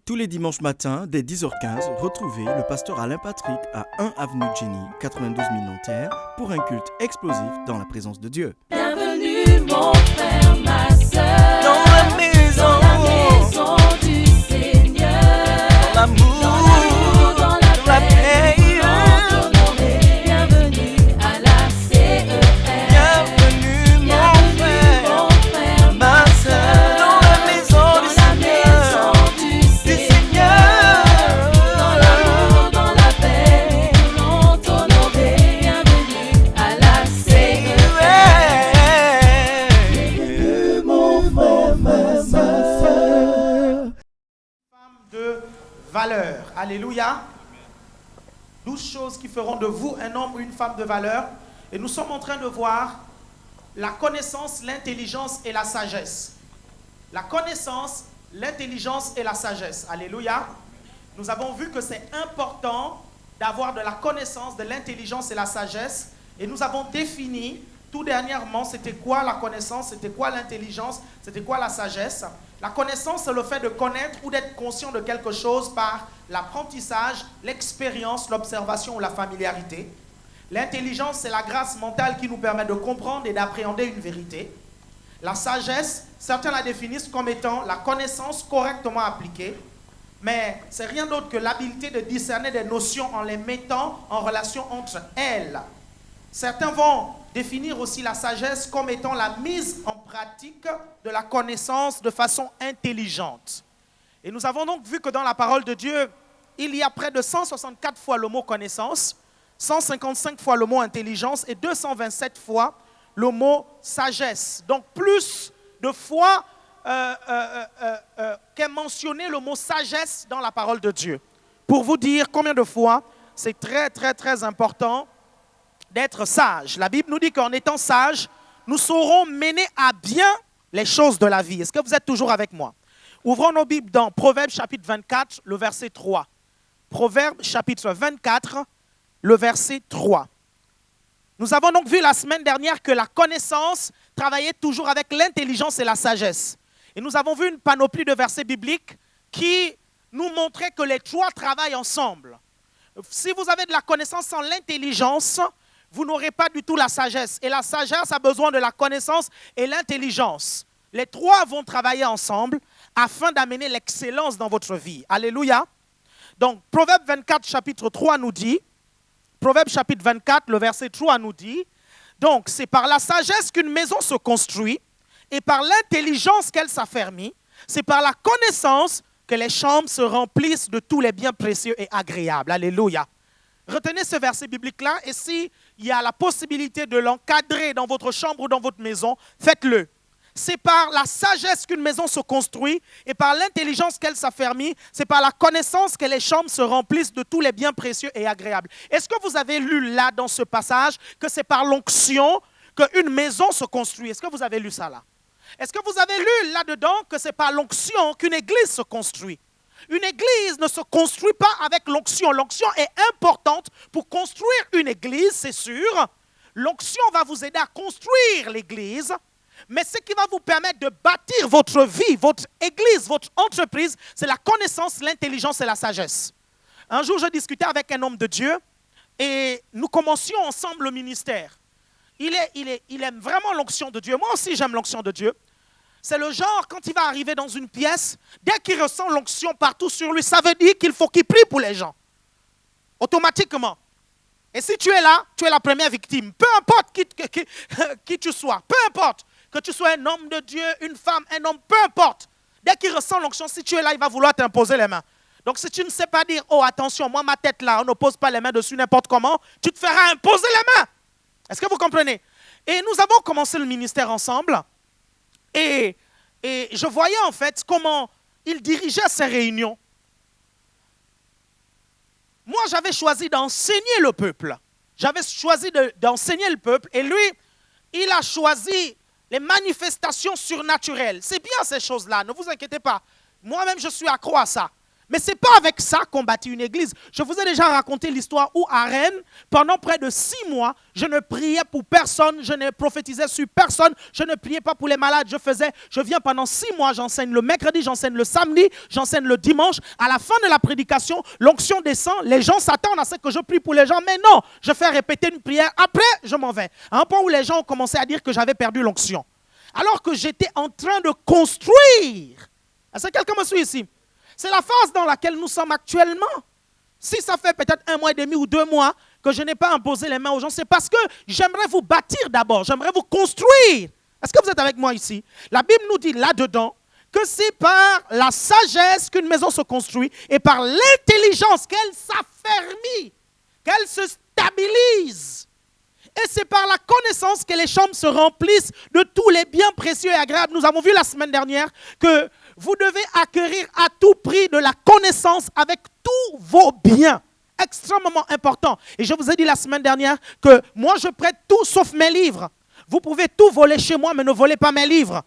Tous les dimanches matins, dès 10h15, retrouvez le pasteur Alain Patrick à 1 avenue Jenny, 92 000 Nanterre, pour un culte explosif dans la présence de Dieu. Bienvenue mon frère, ma soeur, dans la maison du Seigneur, dans l'amour, dans la paix, honoré. Bienvenue à la CER. Bienvenue mon frère, ma soeur, dans la maison du Seigneur, dans l'amour, dans la paix, honoré. Bienvenue à la CER. Mon frère, ma soeur. Femme de valeur. Alléluia. 12 choses qui feront de vous un homme ou une femme de valeur. Et nous sommes en train de voir la connaissance, l'intelligence et la sagesse. La connaissance, l'intelligence et la sagesse. Alléluia. Nous avons vu que c'est important d'avoir de la connaissance, de l'intelligence et la sagesse. Et nous avons défini tout dernièrement c'était quoi la connaissance, c'était quoi l'intelligence, c'était quoi la sagesse. La connaissance, c'est le fait de connaître ou d'être conscient de quelque chose par l'apprentissage, l'expérience, l'observation ou la familiarité. L'intelligence, c'est la grâce mentale qui nous permet de comprendre et d'appréhender une vérité. La sagesse, certains la définissent comme étant la connaissance correctement appliquée, mais c'est rien d'autre que l'habileté de discerner des notions en les mettant en relation entre elles. Certains vont définir aussi la sagesse comme étant la mise en pratique de la connaissance de façon intelligente. Et nous avons donc vu que dans la parole de Dieu, il y a près de 164 fois le mot connaissance, 155 fois le mot intelligence et 227 fois le mot sagesse. Donc plus de fois qu'est mentionné le mot sagesse dans la parole de Dieu. Pour vous dire combien de fois, c'est très très très important d'être sage. La Bible nous dit qu'en étant sage, nous saurons mener à bien les choses de la vie. Est-ce que vous êtes toujours avec moi? Ouvrons nos Bibles dans Proverbes chapitre 24, le verset 3. Proverbes chapitre 24, le verset 3. Nous avons donc vu la semaine dernière que la connaissance travaillait toujours avec l'intelligence et la sagesse. Et nous avons vu une panoplie de versets bibliques qui nous montraient que les trois travaillent ensemble. Si vous avez de la connaissance sans l'intelligence, vous n'aurez pas du tout la sagesse. Et la sagesse a besoin de la connaissance et l'intelligence. Les trois vont travailler ensemble afin d'amener l'excellence dans votre vie. Alléluia. Donc, Proverbe 24, chapitre 3 nous dit, Proverbe chapitre 24, le verset 3 nous dit, donc c'est par la sagesse qu'une maison se construit et par l'intelligence qu'elle s'affermit, c'est par la connaissance que les chambres se remplissent de tous les biens précieux et agréables. Alléluia. Retenez ce verset biblique-là et s'il y a la possibilité de l'encadrer dans votre chambre ou dans votre maison, faites-le. C'est par la sagesse qu'une maison se construit et par l'intelligence qu'elle s'affermit, c'est par la connaissance que les chambres se remplissent de tous les biens précieux et agréables. Est-ce que vous avez lu là dans ce passage que c'est par l'onction qu'une maison se construit? Est-ce que vous avez lu ça là? Est-ce que vous avez lu là-dedans que c'est par l'onction qu'une église se construit? Une église ne se construit pas avec l'onction. L'onction est importante pour construire une église, c'est sûr. L'onction va vous aider à construire l'église. Mais ce qui va vous permettre de bâtir votre vie, votre église, votre entreprise, c'est la connaissance, l'intelligence et la sagesse. Un jour, je discutais avec un homme de Dieu et nous commencions ensemble le ministère. Il aime vraiment l'onction de Dieu. Moi aussi, j'aime l'onction de Dieu. C'est le genre, quand il va arriver dans une pièce, dès qu'il ressent l'onction partout sur lui, ça veut dire qu'il faut qu'il prie pour les gens. Automatiquement. Et si tu es là, tu es la première victime. Peu importe qui tu sois, peu importe que tu sois un homme de Dieu, une femme, un homme, peu importe. Dès qu'il ressent l'onction, si tu es là, il va vouloir t'imposer les mains. Donc si tu ne sais pas dire, oh attention, moi ma tête là, on ne pose pas les mains dessus n'importe comment, tu te feras imposer les mains. Est-ce que vous comprenez? Et nous avons commencé le ministère ensemble. Et je voyais en fait comment il dirigeait ces réunions. Moi, j'avais choisi d'enseigner le peuple. J'avais choisi d'enseigner le peuple. Et lui, il a choisi les manifestations surnaturelles. C'est bien ces choses-là, ne vous inquiétez pas. Moi-même, je suis accro à ça. Mais ce n'est pas avec ça qu'on bâtit une église. Je vous ai déjà raconté l'histoire où à Rennes, pendant près de 6 mois, je ne priais pour personne, je ne prophétisais sur personne, je ne priais pas pour les malades. Je viens pendant 6 mois, j'enseigne le mercredi, j'enseigne le samedi, j'enseigne le dimanche. À la fin de la prédication, l'onction descend, les gens s'attendent à ce que je prie pour les gens, mais non, je fais répéter une prière, après je m'en vais. À un point où les gens ont commencé à dire que j'avais perdu l'onction. Alors que j'étais en train de construire. Est-ce que quelqu'un me suit ici? C'est la phase dans laquelle nous sommes actuellement. Si ça fait peut-être 1 mois et demi ou 2 mois que je n'ai pas imposé les mains aux gens, c'est parce que j'aimerais vous bâtir d'abord, j'aimerais vous construire. Est-ce que vous êtes avec moi ici? La Bible nous dit là-dedans que c'est par la sagesse qu'une maison se construit et par l'intelligence qu'elle s'affermit, qu'elle se stabilise. Et c'est par la connaissance que les chambres se remplissent de tous les biens précieux et agréables. Nous avons vu la semaine dernière que vous devez acquérir à tout prix de la connaissance avec tous vos biens. Extrêmement important. Et je vous ai dit la semaine dernière que moi, je prête tout sauf mes livres. Vous pouvez tout voler chez moi, mais ne volez pas mes livres.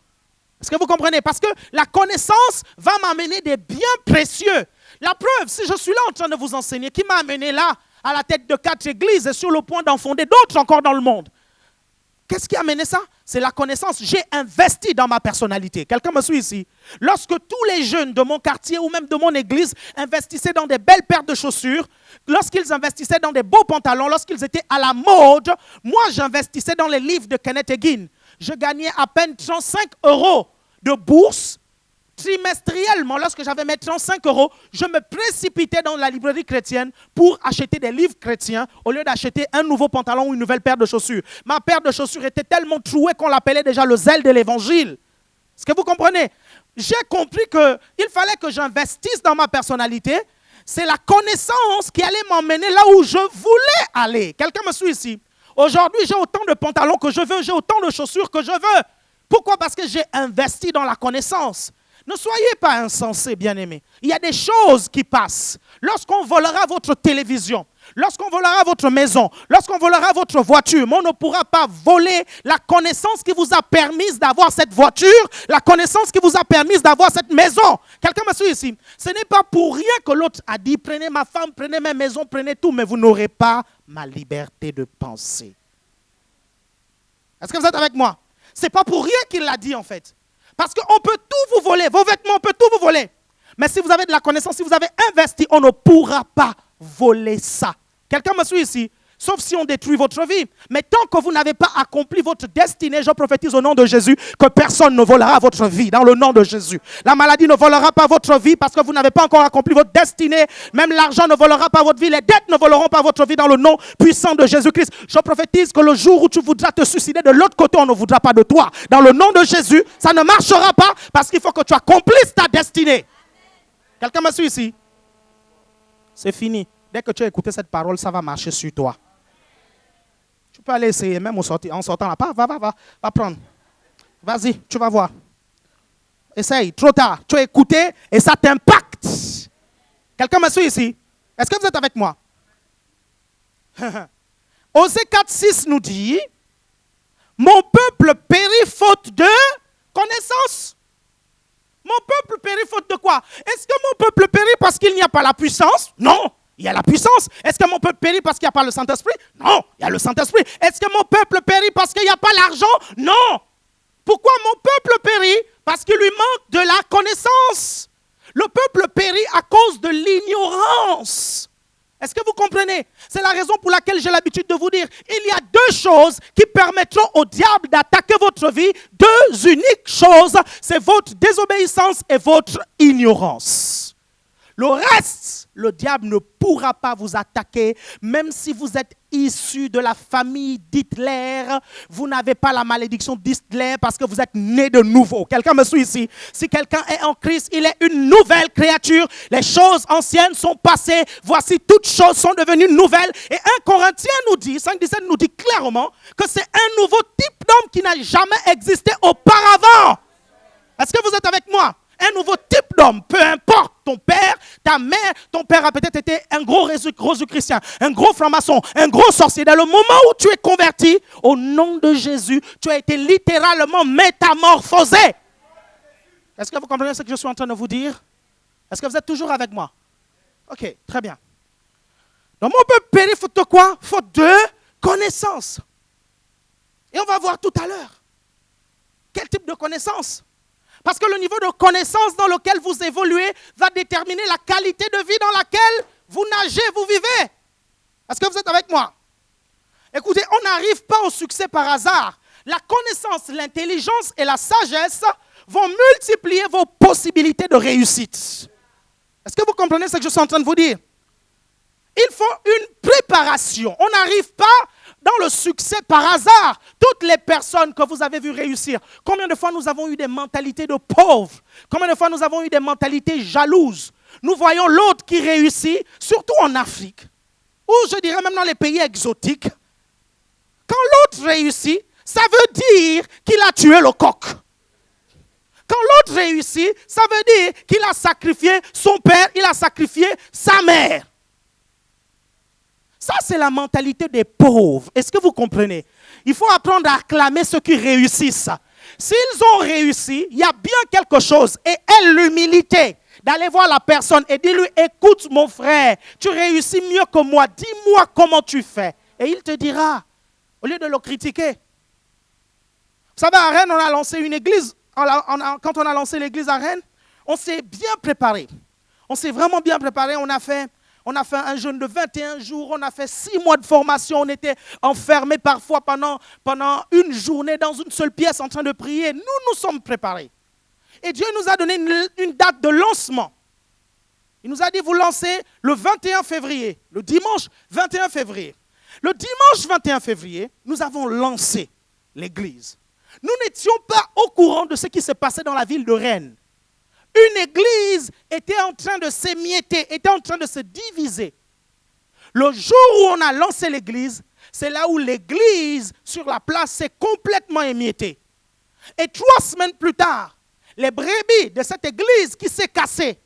Est-ce que vous comprenez? Parce que la connaissance va m'amener des biens précieux. La preuve, si je suis là en train de vous enseigner, qui m'a amené là, à la tête de 4 églises et sur le point d'en fonder d'autres encore dans le monde. Qu'est-ce qui a amené ça? C'est la connaissance. J'ai investi dans ma personnalité. Quelqu'un me suit ici? Lorsque tous les jeunes de mon quartier ou même de mon église investissaient dans des belles paires de chaussures, lorsqu'ils investissaient dans des beaux pantalons, lorsqu'ils étaient à la mode, moi j'investissais dans les livres de Kenneth Hagin. Je gagnais à peine 35 € de bourse. Trimestriellement, lorsque j'avais mes 35 €, je me précipitais dans la librairie chrétienne pour acheter des livres chrétiens au lieu d'acheter un nouveau pantalon ou une nouvelle paire de chaussures. Ma paire de chaussures était tellement trouée qu'on l'appelait déjà le zèle de l'évangile. Est-ce que vous comprenez? J'ai compris qu'il fallait que j'investisse dans ma personnalité. C'est la connaissance qui allait m'emmener là où je voulais aller. Quelqu'un me suit ici? Aujourd'hui, j'ai autant de pantalons que je veux, j'ai autant de chaussures que je veux. Pourquoi? Parce que j'ai investi dans la connaissance. Ne soyez pas insensés, bien-aimés. Il y a des choses qui passent. Lorsqu'on volera votre télévision, lorsqu'on volera votre maison, lorsqu'on volera votre voiture, mais on ne pourra pas voler la connaissance qui vous a permis d'avoir cette voiture, la connaissance qui vous a permis d'avoir cette maison. Quelqu'un me suit ici? Ce n'est pas pour rien que l'autre a dit, prenez ma femme, prenez ma maison, prenez tout, mais vous n'aurez pas ma liberté de penser. Est-ce que vous êtes avec moi? Ce n'est pas pour rien qu'il l'a dit en fait. Parce qu'on peut tout vous voler, vos vêtements, on peut tout vous voler. Mais si vous avez de la connaissance, si vous avez investi, on ne pourra pas voler ça. Quelqu'un me suit ici? Sauf si on détruit votre vie. Mais tant que vous n'avez pas accompli votre destinée, je prophétise au nom de Jésus que personne ne volera votre vie dans le nom de Jésus. La maladie ne volera pas votre vie parce que vous n'avez pas encore accompli votre destinée. Même l'argent ne volera pas votre vie. Les dettes ne voleront pas votre vie dans le nom puissant de Jésus-Christ. Je prophétise que le jour où tu voudras te suicider de l'autre côté, on ne voudra pas de toi. Dans le nom de Jésus, ça ne marchera pas parce qu'il faut que tu accomplisses ta destinée. Quelqu'un me suit ici? C'est fini. Dès que tu as écouté cette parole, ça va marcher sur toi. Tu peux aller essayer, même en sortant là. Va prendre. Vas-y, tu vas voir. Essaye, trop tard. Tu as écouté et ça t'impacte. Quelqu'un me suit ici? Est-ce que vous êtes avec moi? Osée 4:6 nous dit, mon peuple périt faute de connaissance. Mon peuple périt faute de quoi? Est-ce que mon peuple périt parce qu'il n'y a pas la puissance? Non. Il y a la puissance. Est-ce que mon peuple périt parce qu'il n'y a pas le Saint-Esprit? Non, il y a le Saint-Esprit. Est-ce que mon peuple périt parce qu'il n'y a pas l'argent? Non. Pourquoi mon peuple périt? Parce qu'il lui manque de la connaissance. Le peuple périt à cause de l'ignorance. Est-ce que vous comprenez? C'est la raison pour laquelle j'ai l'habitude de vous dire, il y a 2 choses qui permettront au diable d'attaquer votre vie. 2 uniques choses, c'est votre désobéissance et votre ignorance. Le reste, le diable ne pourra pas vous attaquer, même si vous êtes issu de la famille d'Hitler. Vous n'avez pas la malédiction d'Hitler parce que vous êtes né de nouveau. Quelqu'un me suit ici? Si quelqu'un est en Christ, il est une nouvelle créature. Les choses anciennes sont passées. Voici, toutes choses sont devenues nouvelles. Et 1 Corinthiens nous dit, 5:17 nous dit clairement que c'est un nouveau type d'homme qui n'a jamais existé auparavant. Est-ce que vous êtes avec moi? Un nouveau type d'homme, peu importe ton père, ta mère, ton père a peut-être été un gros chrétien, un gros franc-maçon, un gros sorcier. Dans le moment où tu es converti, au nom de Jésus, tu as été littéralement métamorphosé. Est-ce que vous comprenez ce que je suis en train de vous dire? Est-ce que vous êtes toujours avec moi? Ok, très bien. Donc, on peut périr faute de quoi? Faute de connaissance. Et on va voir tout à l'heure. Quel type de connaissance? Parce que le niveau de connaissance dans lequel vous évoluez va déterminer la qualité de vie dans laquelle vous nagez, vous vivez. Est-ce que vous êtes avec moi? Écoutez, on n'arrive pas au succès par hasard. La connaissance, l'intelligence et la sagesse vont multiplier vos possibilités de réussite. Est-ce que vous comprenez ce que je suis en train de vous dire? Il faut une préparation. On n'arrive pas dans le succès par hasard. Toutes les personnes que vous avez vues réussir, combien de fois nous avons eu des mentalités de pauvres? Combien de fois nous avons eu des mentalités jalouses? Nous voyons l'autre qui réussit, surtout en Afrique, ou je dirais même dans les pays exotiques. Quand l'autre réussit, ça veut dire qu'il a tué le coq. Quand l'autre réussit, ça veut dire qu'il a sacrifié son père, il a sacrifié sa mère. Ça, c'est la mentalité des pauvres. Est-ce que vous comprenez? Il faut apprendre à acclamer ceux qui réussissent. S'ils ont réussi, il y a bien quelque chose. Et aie l'humilité d'aller voir la personne et dire-lui, écoute mon frère, tu réussis mieux que moi, dis-moi comment tu fais. Et il te dira, au lieu de le critiquer. Vous savez, à Rennes, on a lancé une église. Quand on a lancé l'église à Rennes, on s'est bien préparé. On s'est vraiment bien préparé. On a fait un jeûne de 21 jours. On a fait 6 mois de formation. On était enfermés parfois pendant une journée dans une seule pièce en train de prier. Nous nous sommes préparés. Et Dieu nous a donné une date de lancement. Il nous a dit, vous lancez le 21 février, le dimanche 21 février. Le dimanche 21 février, nous avons lancé l'église. Nous n'étions pas au courant de ce qui se passait dans la ville de Rennes. Une église était en train de s'émietter, était en train de se diviser. Le jour où on a lancé l'église, c'est là où l'église sur la place s'est complètement émiettée. Et 3 semaines plus tard, les brebis de cette église qui s'est cassée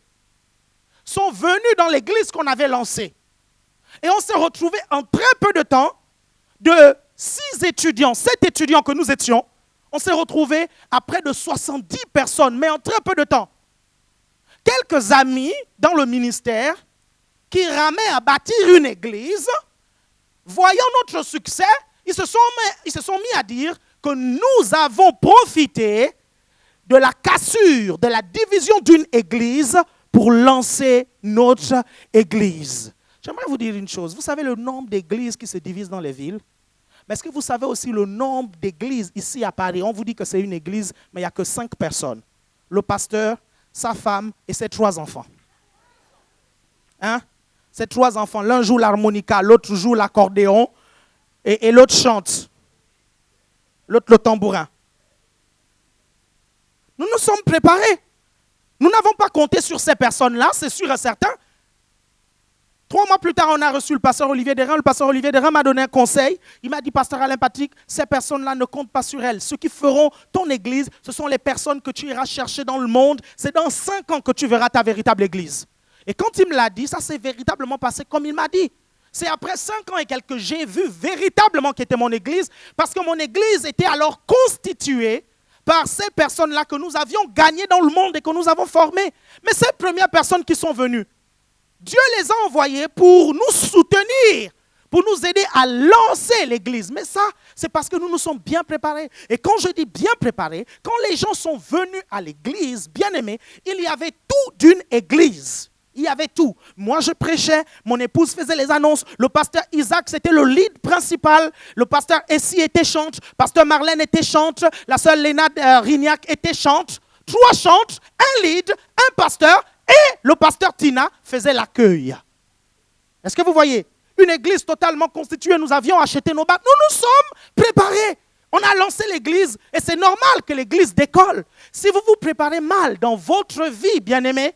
sont venues dans l'église qu'on avait lancée. Et on s'est retrouvés en très peu de temps, de 7 étudiants que nous étions, on s'est retrouvés à près de 70 personnes, mais en très peu de temps. Quelques amis dans le ministère qui ramaient à bâtir une église, voyant notre succès, ils se sont mis à dire que nous avons profité de la cassure, de la division d'une église pour lancer notre église. J'aimerais vous dire une chose. Vous savez le nombre d'églises qui se divisent dans les villes? Mais est-ce que vous savez aussi le nombre d'églises ici à Paris? On vous dit que c'est une église, mais il n'y a que 5 personnes. Le pasteur, sa femme et ses 3 enfants. Hein? Ces 3 enfants, l'un joue l'harmonica, l'autre joue l'accordéon et l'autre chante. L'autre le tambourin. Nous nous sommes préparés. Nous n'avons pas compté sur ces personnes-là, c'est sûr et certain. 3 mois plus tard, on a reçu le pasteur Olivier Desreins. Le pasteur Olivier Desreins m'a donné un conseil. Il m'a dit, pasteur Alain Patrick, ces personnes-là ne comptent pas sur elles. Ceux qui feront ton église, ce sont les personnes que tu iras chercher dans le monde. C'est dans 5 ans que tu verras ta véritable église. Et quand il me l'a dit, ça s'est véritablement passé comme il m'a dit. C'est après 5 ans et quelques que j'ai vu véritablement qu'était mon église, parce que mon église était alors constituée par ces personnes-là que nous avions gagnées dans le monde et que nous avons formées. Mais ces premières personnes qui sont venues, Dieu les a envoyés pour nous soutenir, pour nous aider à lancer l'église. Mais ça, c'est parce que nous nous sommes bien préparés. Et quand je dis bien préparés, quand les gens sont venus à l'église, bien aimés, il y avait tout d'une église. Il y avait tout. Moi, je prêchais, mon épouse faisait les annonces, le pasteur Isaac, c'était le lead principal, le pasteur Essie était chante, pasteur Marlène était chante, la sœur Léna Rignac était chante, 3 chantes, un lead, un pasteur, et le pasteur Tina faisait l'accueil. Est-ce que vous voyez? Une église totalement constituée, nous avions acheté nos bacs, nous nous sommes préparés. On a lancé l'église et c'est normal que l'église décolle. Si vous vous préparez mal dans votre vie, bien-aimés,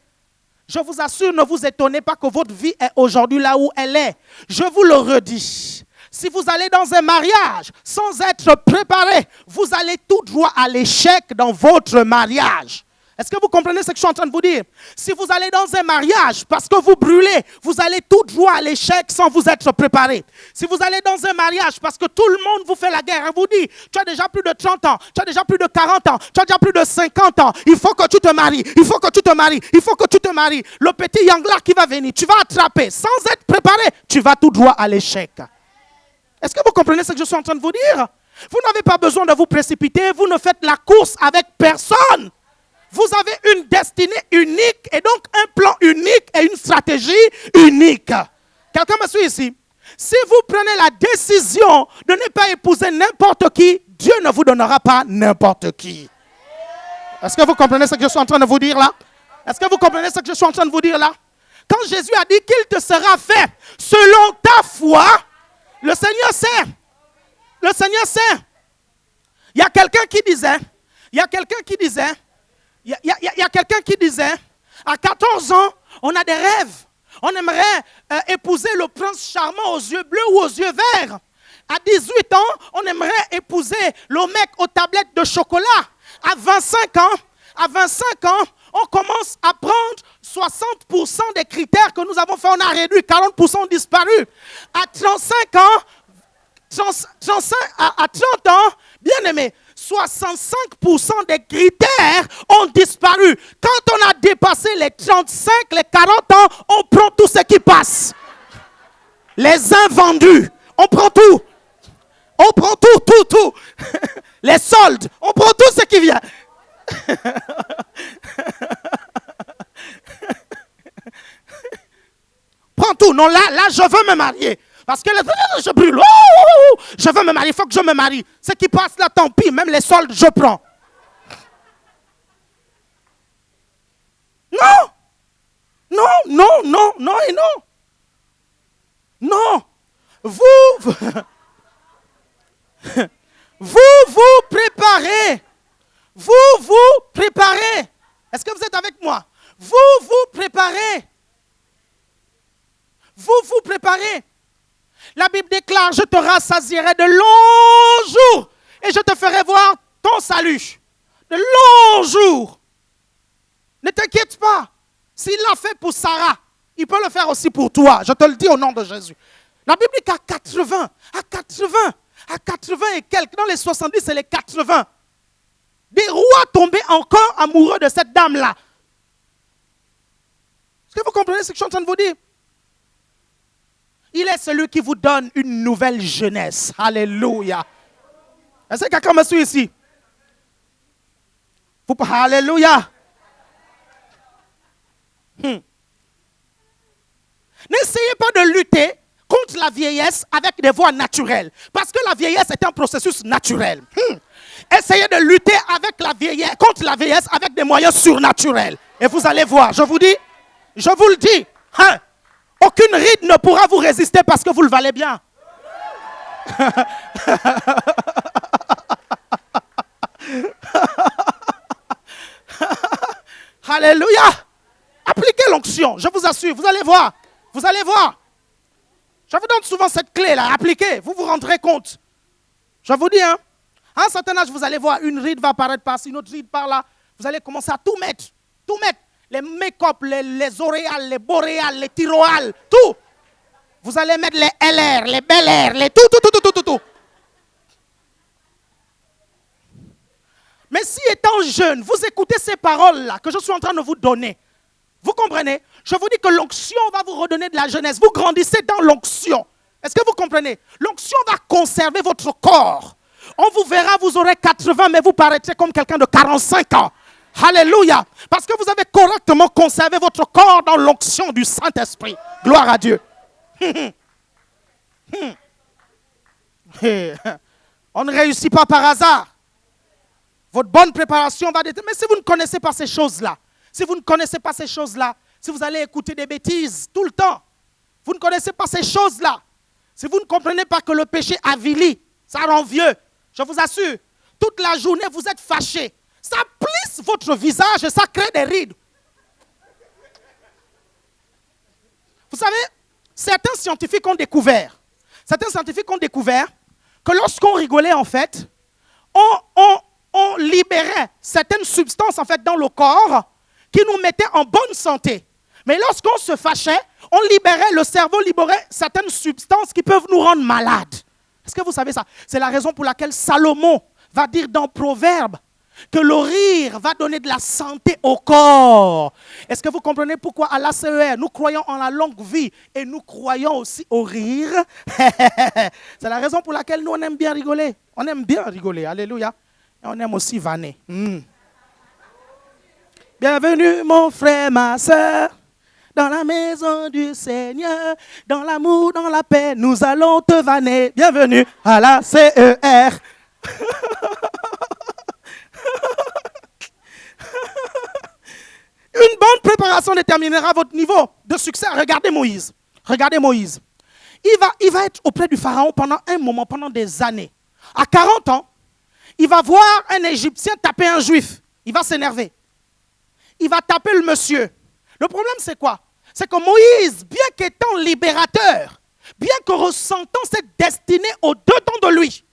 je vous assure, ne vous étonnez pas que votre vie est aujourd'hui là où elle est. Je vous le redis. Si vous allez dans un mariage sans être préparé, vous allez tout droit à l'échec dans votre mariage. Est-ce que vous comprenez ce que je suis en train de vous dire? Si vous allez dans un mariage parce que vous brûlez, vous allez tout droit à l'échec sans vous être préparé. Si vous allez dans un mariage parce que tout le monde vous fait la guerre et vous dit, tu as déjà plus de 30 ans, tu as déjà plus de 40 ans, tu as déjà plus de 50 ans, il faut que tu te maries, il faut que tu te maries, il faut que tu te maries. Le petit Yanglar qui va venir, tu vas attraper sans être préparé, tu vas tout droit à l'échec. Est-ce que vous comprenez ce que je suis en train de vous dire? Vous n'avez pas besoin de vous précipiter, vous ne faites la course avec personne. Vous avez une destinée unique et donc un plan unique et une stratégie unique. Quelqu'un me suit ici? Si vous prenez la décision de ne pas épouser n'importe qui, Dieu ne vous donnera pas n'importe qui. Est-ce que vous comprenez ce que je suis en train de vous dire là? Est-ce que vous comprenez ce que je suis en train de vous dire là? Quand Jésus a dit qu'il te sera fait selon ta foi, le Seigneur sait. Le Seigneur sait. Il y a quelqu'un qui disait, à 14 ans, on a des rêves. On aimerait épouser le prince charmant aux yeux bleus ou aux yeux verts. À 18 ans, on aimerait épouser le mec aux tablettes de chocolat. À 25 ans, on commence à prendre 60% des critères que nous avons fait. On a réduit, 40% ont disparu. À 35 ans, à 30 ans, bien aimé, 65% des critères ont disparu. Quand on a dépassé les 35, les 40 ans, on prend tout ce qui passe. Les invendus, on prend tout. On prend tout. Les soldes, on prend tout ce qui vient. Prends tout. Non, là, je veux me marier. Parce que je brûle. Je veux me marier, il faut que je me marie. Ce qui passe là, tant pis, même les soldes, je prends. Non et non. Non. Vous préparez. Vous préparez. Est-ce que vous êtes avec moi? Vous préparez. Vous préparez. La Bible déclare, je te rassasierai de longs jours et je te ferai voir ton salut. De longs jours. Ne t'inquiète pas. S'il l'a fait pour Sarah, il peut le faire aussi pour toi. Je te le dis au nom de Jésus. La Bible dit qu'à 80 et quelques, dans les 70 et les 80, des rois tombaient encore amoureux de cette dame-là. Est-ce que vous comprenez ce que je suis en train de vous dire? Il est celui qui vous donne une nouvelle jeunesse. Alléluia. Est-ce que quelqu'un me suit ici? Alléluia. N'essayez pas de lutter contre la vieillesse avec des voies naturelles. Parce que la vieillesse est un processus naturel. Essayez de lutter avec la vieillesse, contre la vieillesse avec des moyens surnaturels. Et vous allez voir, je vous le dis, aucune ride ne pourra vous résister parce que vous le valez bien. Alléluia. Appliquez l'onction, je vous assure, vous allez voir. Vous allez voir. Je vous donne souvent cette clé-là, appliquez, vous vous rendrez compte. Je vous dis, à un certain âge, vous allez voir, une ride va apparaître par-ci, une autre ride par-là. Vous allez commencer à tout mettre. Les make-up, les auréales, les boréales, les tyroales, tout. Vous allez mettre les LR, les bel air, les tout. Mais si étant jeune, vous écoutez ces paroles-là que je suis en train de vous donner, vous comprenez? Je vous dis que l'onction va vous redonner de la jeunesse. Vous grandissez dans l'onction. Est-ce que vous comprenez? L'onction va conserver votre corps. On vous verra, vous aurez 80, mais vous paraîtrez comme quelqu'un de 45 ans. Alléluia. Parce que vous avez correctement conservé votre corps dans l'onction du Saint-Esprit. Gloire à Dieu. On ne réussit pas par hasard. Votre bonne préparation va déterminer. Mais si vous ne connaissez pas ces choses-là, si vous allez écouter des bêtises tout le temps, vous ne connaissez pas ces choses-là, si vous ne comprenez pas que le péché avilit, ça rend vieux, je vous assure, toute la journée vous êtes fâché, ça plisse votre visage et ça crée des rides. Vous savez, certains scientifiques ont découvert que lorsqu'on rigolait en fait, on on libérait certaines substances en fait dans le corps qui nous mettaient en bonne santé. Mais lorsqu'on se fâchait, on libérait, le cerveau libérait certaines substances qui peuvent nous rendre malades. Est-ce que vous savez ça? C'est la raison pour laquelle Salomon va dire dans Proverbes que le rire va donner de la santé au corps. Est-ce que vous comprenez pourquoi à l'ACER, nous croyons en la longue vie et nous croyons aussi au rire? C'est la raison pour laquelle nous, on aime bien rigoler. On aime bien rigoler, alléluia. Et on aime aussi vanner. Bienvenue mon frère, ma soeur, dans la maison du Seigneur, dans l'amour, dans la paix, nous allons te vanner. Bienvenue à la CER. Une bonne préparation déterminera votre niveau de succès. Regardez Moïse. Regardez Moïse. Il va être auprès du Pharaon pendant un moment, pendant des années. À 40 ans, il va voir un Égyptien taper un Juif. Il va s'énerver. Il va taper le monsieur. Le problème, c'est quoi? C'est que Moïse, bien qu'étant libérateur, bien que ressentant cette destinée au-dedans de lui,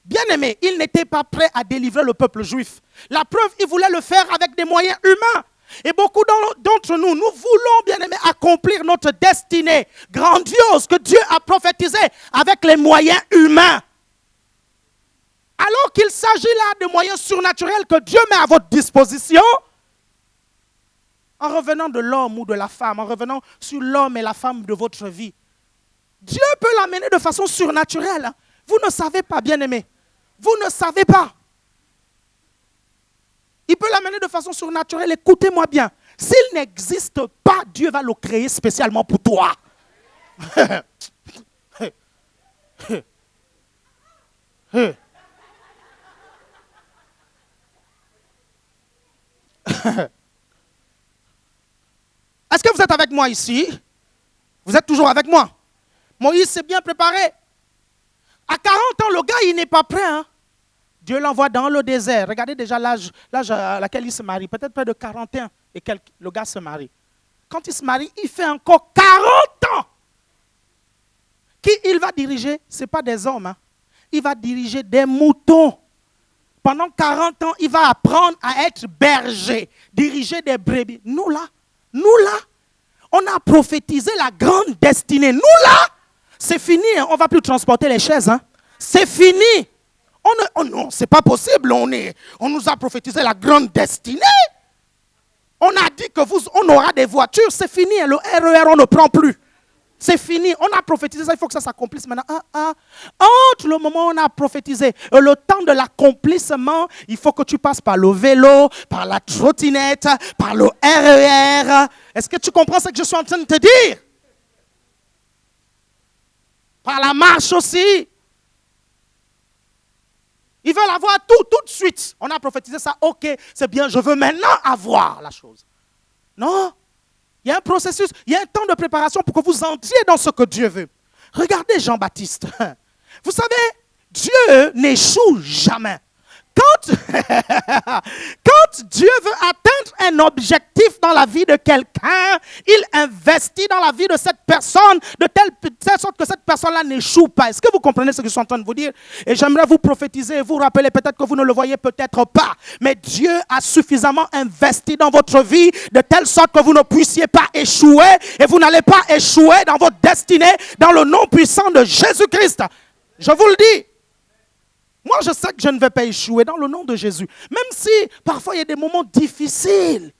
bien aimé, il n'était pas prêt à délivrer le peuple juif. La preuve, il voulait le faire avec des moyens humains. Et beaucoup d'entre nous, nous voulons, bien aimé, accomplir notre destinée grandiose que Dieu a prophétisée avec les moyens humains. Alors qu'il s'agit là de moyens surnaturels que Dieu met à votre disposition, en revenant de l'homme ou de la femme, en revenant sur l'homme et la femme de votre vie, Dieu peut l'amener de façon surnaturelle. Vous ne savez pas, bien-aimé. Vous ne savez pas. Il peut l'amener de façon surnaturelle. Écoutez-moi bien. S'il n'existe pas, Dieu va le créer spécialement pour toi. Est-ce que vous êtes avec moi ici? Vous êtes toujours avec moi? Moïse s'est bien préparé. À 40 ans, le gars, il n'est pas prêt. Hein? Dieu l'envoie dans le désert. Regardez déjà l'âge à laquelle il se marie. Peut-être près de 41 et quelques. Le gars se marie. Quand il se marie, il fait encore 40 ans. Qui il va diriger? Ce n'est pas des hommes. Hein? Il va diriger des moutons. Pendant 40 ans, il va apprendre à être berger, diriger des brebis. Nous là, on a prophétisé la grande destinée. Nous là, c'est fini. Hein? On ne va plus transporter les chaises. Hein? C'est fini. Non, c'est pas possible. On nous a prophétisé la grande destinée. On a dit que on aura des voitures. C'est fini. Le RER, on ne prend plus. C'est fini. On a prophétisé ça. Il faut que ça s'accomplisse maintenant. Entre le moment où on a prophétisé et le temps de l'accomplissement, il faut que tu passes par le vélo, par la trottinette, par le RER. Est-ce que tu comprends ce que je suis en train de te dire? Par la marche aussi. Ils veulent avoir tout de suite. On a prophétisé ça, ok, c'est bien, je veux maintenant avoir la chose. Non, il y a un processus, il y a un temps de préparation pour que vous entriez dans ce que Dieu veut. Regardez Jean-Baptiste. Vous savez, Dieu n'échoue jamais. Quand Dieu veut atteindre un objectif dans la vie de quelqu'un, il investit dans la vie de cette personne de telle sorte que cette personne-là n'échoue pas. Est-ce que vous comprenez ce que je suis en train de vous dire? Et j'aimerais vous prophétiser et vous rappeler, peut-être que vous ne le voyez peut-être pas, mais Dieu a suffisamment investi dans votre vie de telle sorte que vous ne puissiez pas échouer et vous n'allez pas échouer dans votre destinée dans le nom puissant de Jésus-Christ. Je vous le dis. Moi, je sais que je ne vais pas échouer dans le nom de Jésus. Même si parfois il y a des moments difficiles,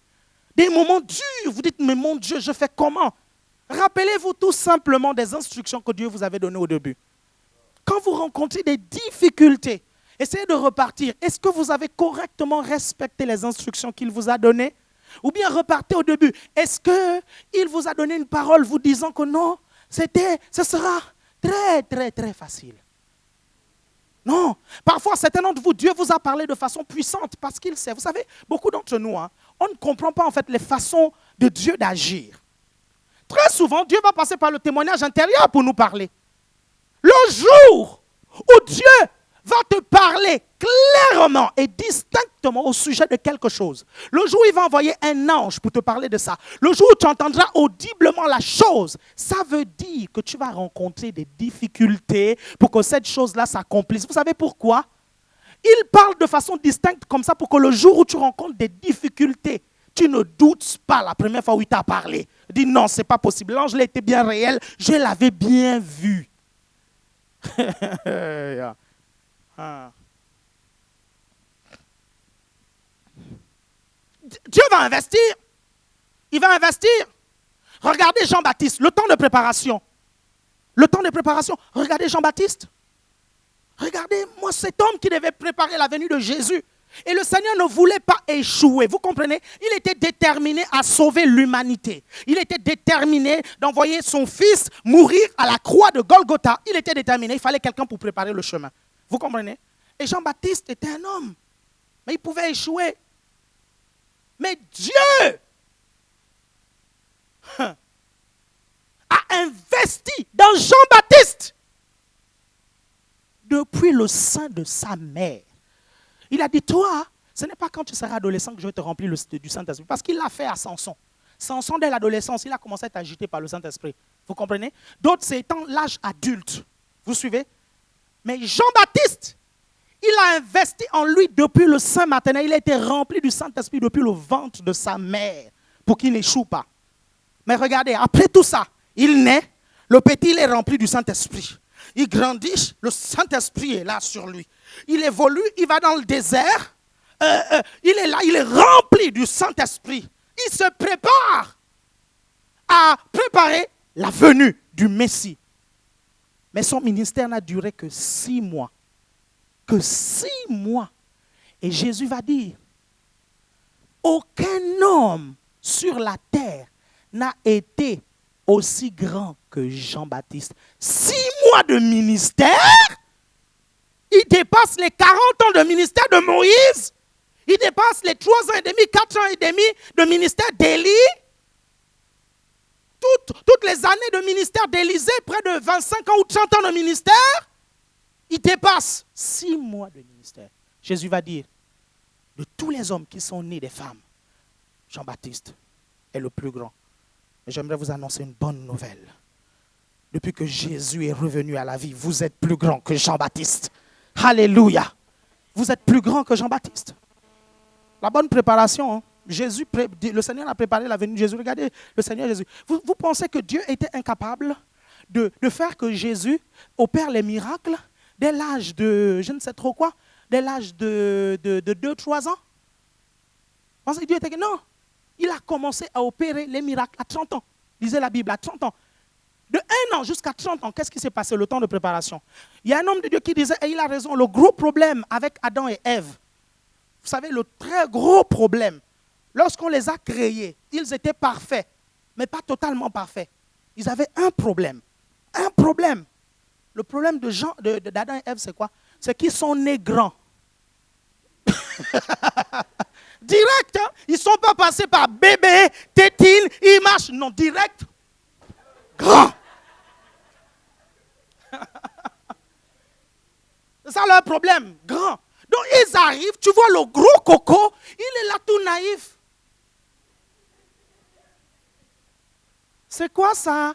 des moments durs. Vous dites, mais mon Dieu, je fais comment? Rappelez-vous tout simplement des instructions que Dieu vous avait données au début. Quand vous rencontrez des difficultés, essayez de repartir. Est-ce que vous avez correctement respecté les instructions qu'il vous a données? Ou bien repartez au début. Est-ce qu'il vous a donné une parole vous disant que non, ce sera très, très, très facile? Non, parfois certains d'entre vous, Dieu vous a parlé de façon puissante parce qu'il sait. Vous savez, beaucoup d'entre nous, on ne comprend pas en fait les façons de Dieu d'agir. Très souvent, Dieu va passer par le témoignage intérieur pour nous parler. Le jour où Dieu va te parler clairement et distinctement au sujet de quelque chose, le jour où il va envoyer un ange pour te parler de ça, le jour où tu entendras audiblement la chose, ça veut dire que tu vas rencontrer des difficultés pour que cette chose-là s'accomplisse. Vous savez pourquoi? Il parle de façon distincte comme ça pour que le jour où tu rencontres des difficultés, tu ne doutes pas la première fois où il t'a parlé. Dis non, ce n'est pas possible. L'ange là était bien réel, je l'avais bien vu. Dieu va investir. Il va investir. Regardez Jean-Baptiste, le temps de préparation. Le temps de préparation. Regardez Jean-Baptiste. Regardez-moi cet homme qui devait préparer la venue de Jésus. Et le Seigneur ne voulait pas échouer. Vous comprenez? Il était déterminé à sauver l'humanité. Il était déterminé d'envoyer son fils mourir à la croix de Golgotha. Il était déterminé. Il fallait quelqu'un pour préparer le chemin. Vous comprenez? Et Jean-Baptiste était un homme. Mais il pouvait échouer. Mais Dieu a investi dans Jean-Baptiste depuis le sein de sa mère. Il a dit, toi, ce n'est pas quand tu seras adolescent que je vais te remplir du Saint-Esprit. Parce qu'il l'a fait à Samson. Samson, dès l'adolescence, il a commencé à être agité par le Saint-Esprit. Vous comprenez? D'autres, c'est étant l'âge adulte. Vous suivez? Mais Jean-Baptiste, il a investi en lui depuis le sein maternel. Il a été rempli du Saint-Esprit depuis le ventre de sa mère pour qu'il n'échoue pas. Mais regardez, après tout ça, il naît, le petit il est rempli du Saint-Esprit. Il grandit, le Saint-Esprit est là sur lui. Il évolue, il va dans le désert, il est là, il est rempli du Saint-Esprit. Il se prépare à préparer la venue du Messie. Mais son ministère n'a duré que 6 mois. Que 6 mois. Et Jésus va dire, aucun homme sur la terre n'a été aussi grand que Jean-Baptiste. 6 mois de ministère, il dépasse les 40 ans de ministère de Moïse, il dépasse les 3 ans et demi, 4 ans et demi de ministère d'Élie, toutes les années de ministère d'Élisée, près de 25 ans ou 30 ans de ministère, il dépasse 6 mois de ministère. Jésus va dire, de tous les hommes qui sont nés des femmes, Jean-Baptiste est le plus grand. Et j'aimerais vous annoncer une bonne nouvelle. Depuis que Jésus est revenu à la vie, vous êtes plus grand que Jean-Baptiste. Alléluia. Vous êtes plus grand que Jean-Baptiste. La bonne préparation, hein? Le Seigneur a préparé la venue de Jésus. Regardez le Seigneur Jésus. Vous pensez que Dieu était incapable de faire que Jésus opère les miracles dès l'âge de, je ne sais trop quoi, dès l'âge de 2-3 ans? Vous pensez que Dieu était... Non. Il a commencé à opérer les miracles à 30 ans. Lisez la Bible, à 30 ans. De 1 an jusqu'à 30 ans, qu'est-ce qui s'est passé, le temps de préparation? Il y a un homme de Dieu qui disait, et il a raison, le gros problème avec Adam et Ève, vous savez, le très gros problème, lorsqu'on les a créés, ils étaient parfaits, mais pas totalement parfaits. Ils avaient un problème. Un problème. Le problème d'Adam et Ève, c'est quoi? C'est qu'ils sont nés grands. Direct, hein? Ils ne sont pas passés par bébé, tétine, ils marchent. Non, direct, grand. C'est ça leur problème, grand. Donc ils arrivent, tu vois le gros coco, il est là tout naïf. C'est quoi ça?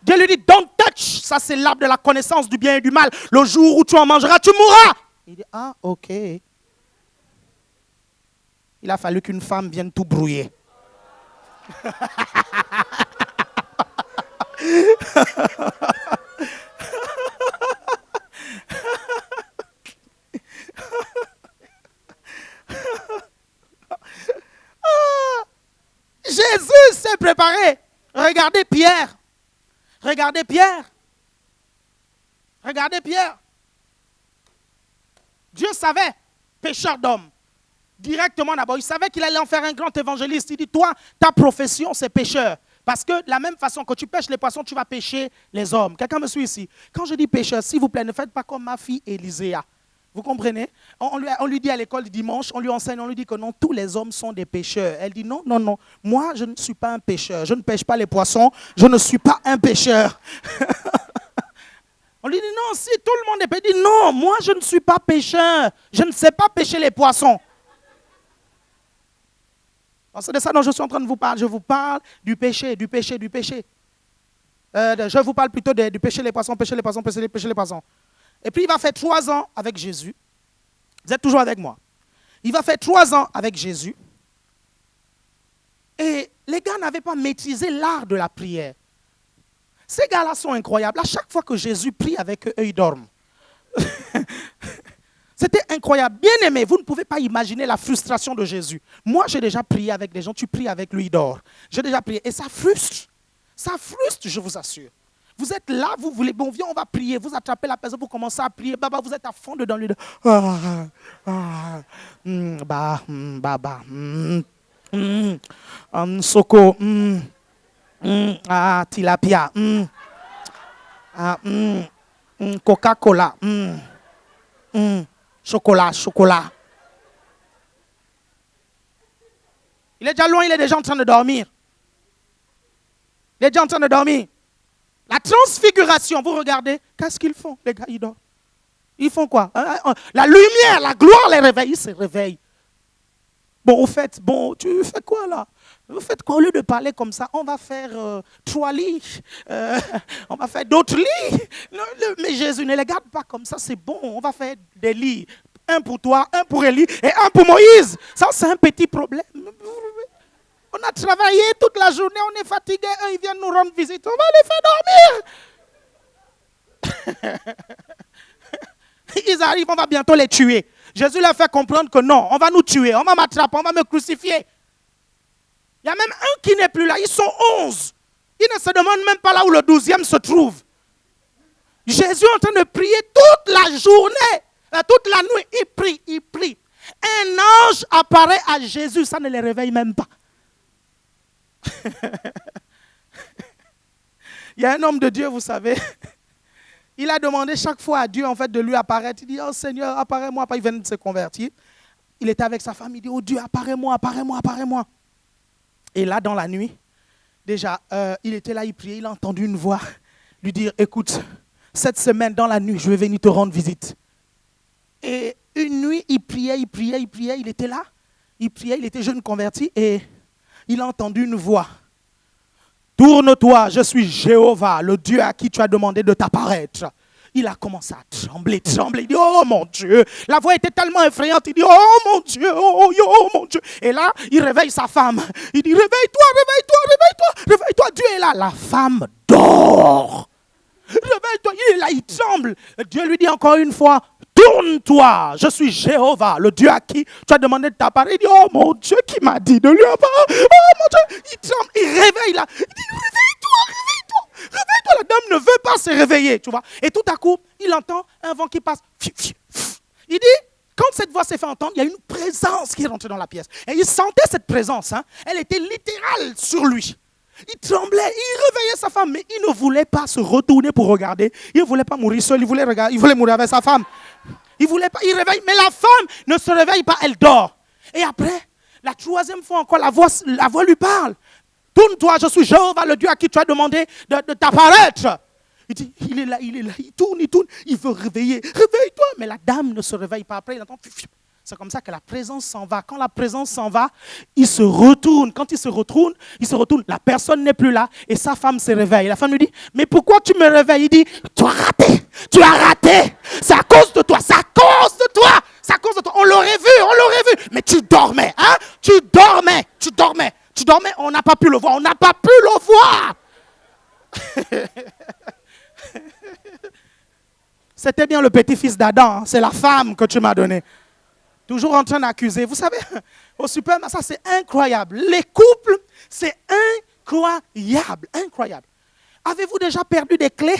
Dieu lui dit, don't touch. Ça c'est l'arbre de la connaissance du bien et du mal. Le jour où tu en mangeras, tu mourras. Il dit, ah ok. Il a fallu qu'une femme vienne tout brouiller. Jésus s'est préparé. Regardez Pierre. Regardez Pierre. Regardez Pierre. Dieu savait, pécheur d'homme. Directement d'abord, il savait qu'il allait en faire un grand évangéliste. Il dit, toi, ta profession, c'est pécheur. Parce que de la même façon que tu pêches les poissons, tu vas pêcher les hommes. Quelqu'un me suit ici? Quand je dis pécheur, s'il vous plaît, ne faites pas comme ma fille Élyséa. Vous comprenez? On lui dit à l'école dimanche, on lui enseigne, on lui dit que non, tous les hommes sont des pécheurs. Elle dit non, non, non, moi je ne suis pas un pécheur. Je ne pêche pas les poissons, je ne suis pas un pécheur. On lui dit non, si tout le monde est pécheur, il dit non, moi je ne suis pas pécheur. Je ne sais pas pêcher les poissons. C'est de ça dont je suis en train de vous parler. Je vous parle du péché, du péché, du péché. Je vous parle plutôt du péché les poissons, pécher les poissons, pécher les poissons. Et puis il va faire 3 ans avec Jésus. Vous êtes toujours avec moi? Il va faire 3 ans avec Jésus. Et les gars n'avaient pas maîtrisé l'art de la prière. Ces gars-là sont incroyables. À chaque fois que Jésus prie avec eux, ils dorment. C'était incroyable. Bien aimé, vous ne pouvez pas imaginer la frustration de Jésus. Moi, j'ai déjà prié avec des gens. Tu pries avec lui, il dort. J'ai déjà prié. Et ça frustre. Ça frustre, je vous assure. Vous êtes là, vous voulez, bon, viens, on va prier. Vous attrapez la personne, vous commencez à prier. Baba, vous êtes à fond dedans lui. Soko. Tilapia. Coca-Cola. Chocolat. Il est déjà loin, il est déjà en train de dormir. Il est déjà en train de dormir. La transfiguration, vous regardez, qu'est-ce qu'ils font? Les gars, ils dorment. Ils font quoi? La lumière, la gloire les réveille, ils se réveillent. Bon, au fait, tu fais quoi là? Vous faites quoi? Au lieu de parler comme ça, on va faire 3 lits. On va faire d'autres lits. Mais Jésus ne les garde pas comme ça, c'est bon. On va faire des lits. Un pour toi, un pour Élie et un pour Moïse. Ça, c'est un petit problème. On a travaillé toute la journée, on est fatigué. Eux, ils viennent nous rendre visite. On va les faire dormir. Ils arrivent, on va bientôt les tuer. Jésus leur fait comprendre que non, on va nous tuer, on va m'attraper, on va me crucifier. Il y a même un qui n'est plus là, ils sont 11. Ils ne se demandent même pas là où le 12e se trouve. Jésus est en train de prier toute la journée, toute la nuit. Il prie. Un ange apparaît à Jésus, ça ne les réveille même pas. Il y a un homme de Dieu, vous savez. Il a demandé chaque fois à Dieu en fait de lui apparaître. Il dit, oh Seigneur, apparaît-moi. Il vient de se convertir. Il était avec sa femme. Il dit, oh Dieu, apparaît-moi. Et là, dans la nuit, déjà, il était là, il priait. Il a entendu une voix lui dire, écoute, cette semaine, dans la nuit, je vais venir te rendre visite. Et une nuit, il priait. Il était là. Il priait, il était jeune converti. Et il a entendu une voix. Tourne-toi, je suis Jéhovah, le Dieu à qui tu as demandé de t'apparaître. Il a commencé à trembler. Il dit, oh mon Dieu. La voix était tellement effrayante. Il dit, oh mon Dieu, oh mon Dieu. Et là, il réveille sa femme. Il dit, réveille-toi. Dieu est là. La femme dort. Réveille-toi. Il est là, il tremble. Dieu lui dit encore une fois, tourne-toi, je suis Jéhovah, le Dieu à qui tu as demandé de t'apparaître. Il dit, oh mon Dieu, qui m'a dit de lui apparaître? Oh mon Dieu, il tremble, il réveille là. Il dit, réveille-toi. La dame ne veut pas se réveiller, tu vois. Et tout à coup, il entend un vent qui passe. Il dit, quand cette voix s'est fait entendre, il y a une présence qui est rentrée dans la pièce. Et il sentait cette présence, hein. Elle était littérale sur lui. Il tremblait, il réveillait sa femme, mais il ne voulait pas se retourner pour regarder. Il ne voulait pas mourir seul, il voulait mourir avec sa femme. Il voulait pas, il réveille, mais la femme ne se réveille pas, elle dort. Et après, la 3e fois encore, la voix lui parle. Tourne-toi, je suis Jéhovah, le Dieu à qui tu as demandé de t'apparaître. Il dit, il est là, il tourne, il veut réveiller. Réveille-toi, mais la dame ne se réveille pas. Après, il entend. C'est comme ça que la présence s'en va. Quand la présence s'en va, il se retourne. Quand il se retourne, la personne n'est plus là et sa femme se réveille. La femme lui dit, mais pourquoi tu me réveilles? Il dit, tu as raté. C'est à cause de toi, On l'aurait vu, mais tu dormais, hein? Tu dormais. On n'a pas pu le voir, C'était bien le petit-fils d'Adam, hein? C'est la femme que tu m'as donnée. Toujours en train d'accuser. Vous savez, au supermarché, ça c'est incroyable. Les couples, c'est incroyable. Avez-vous déjà perdu des clés?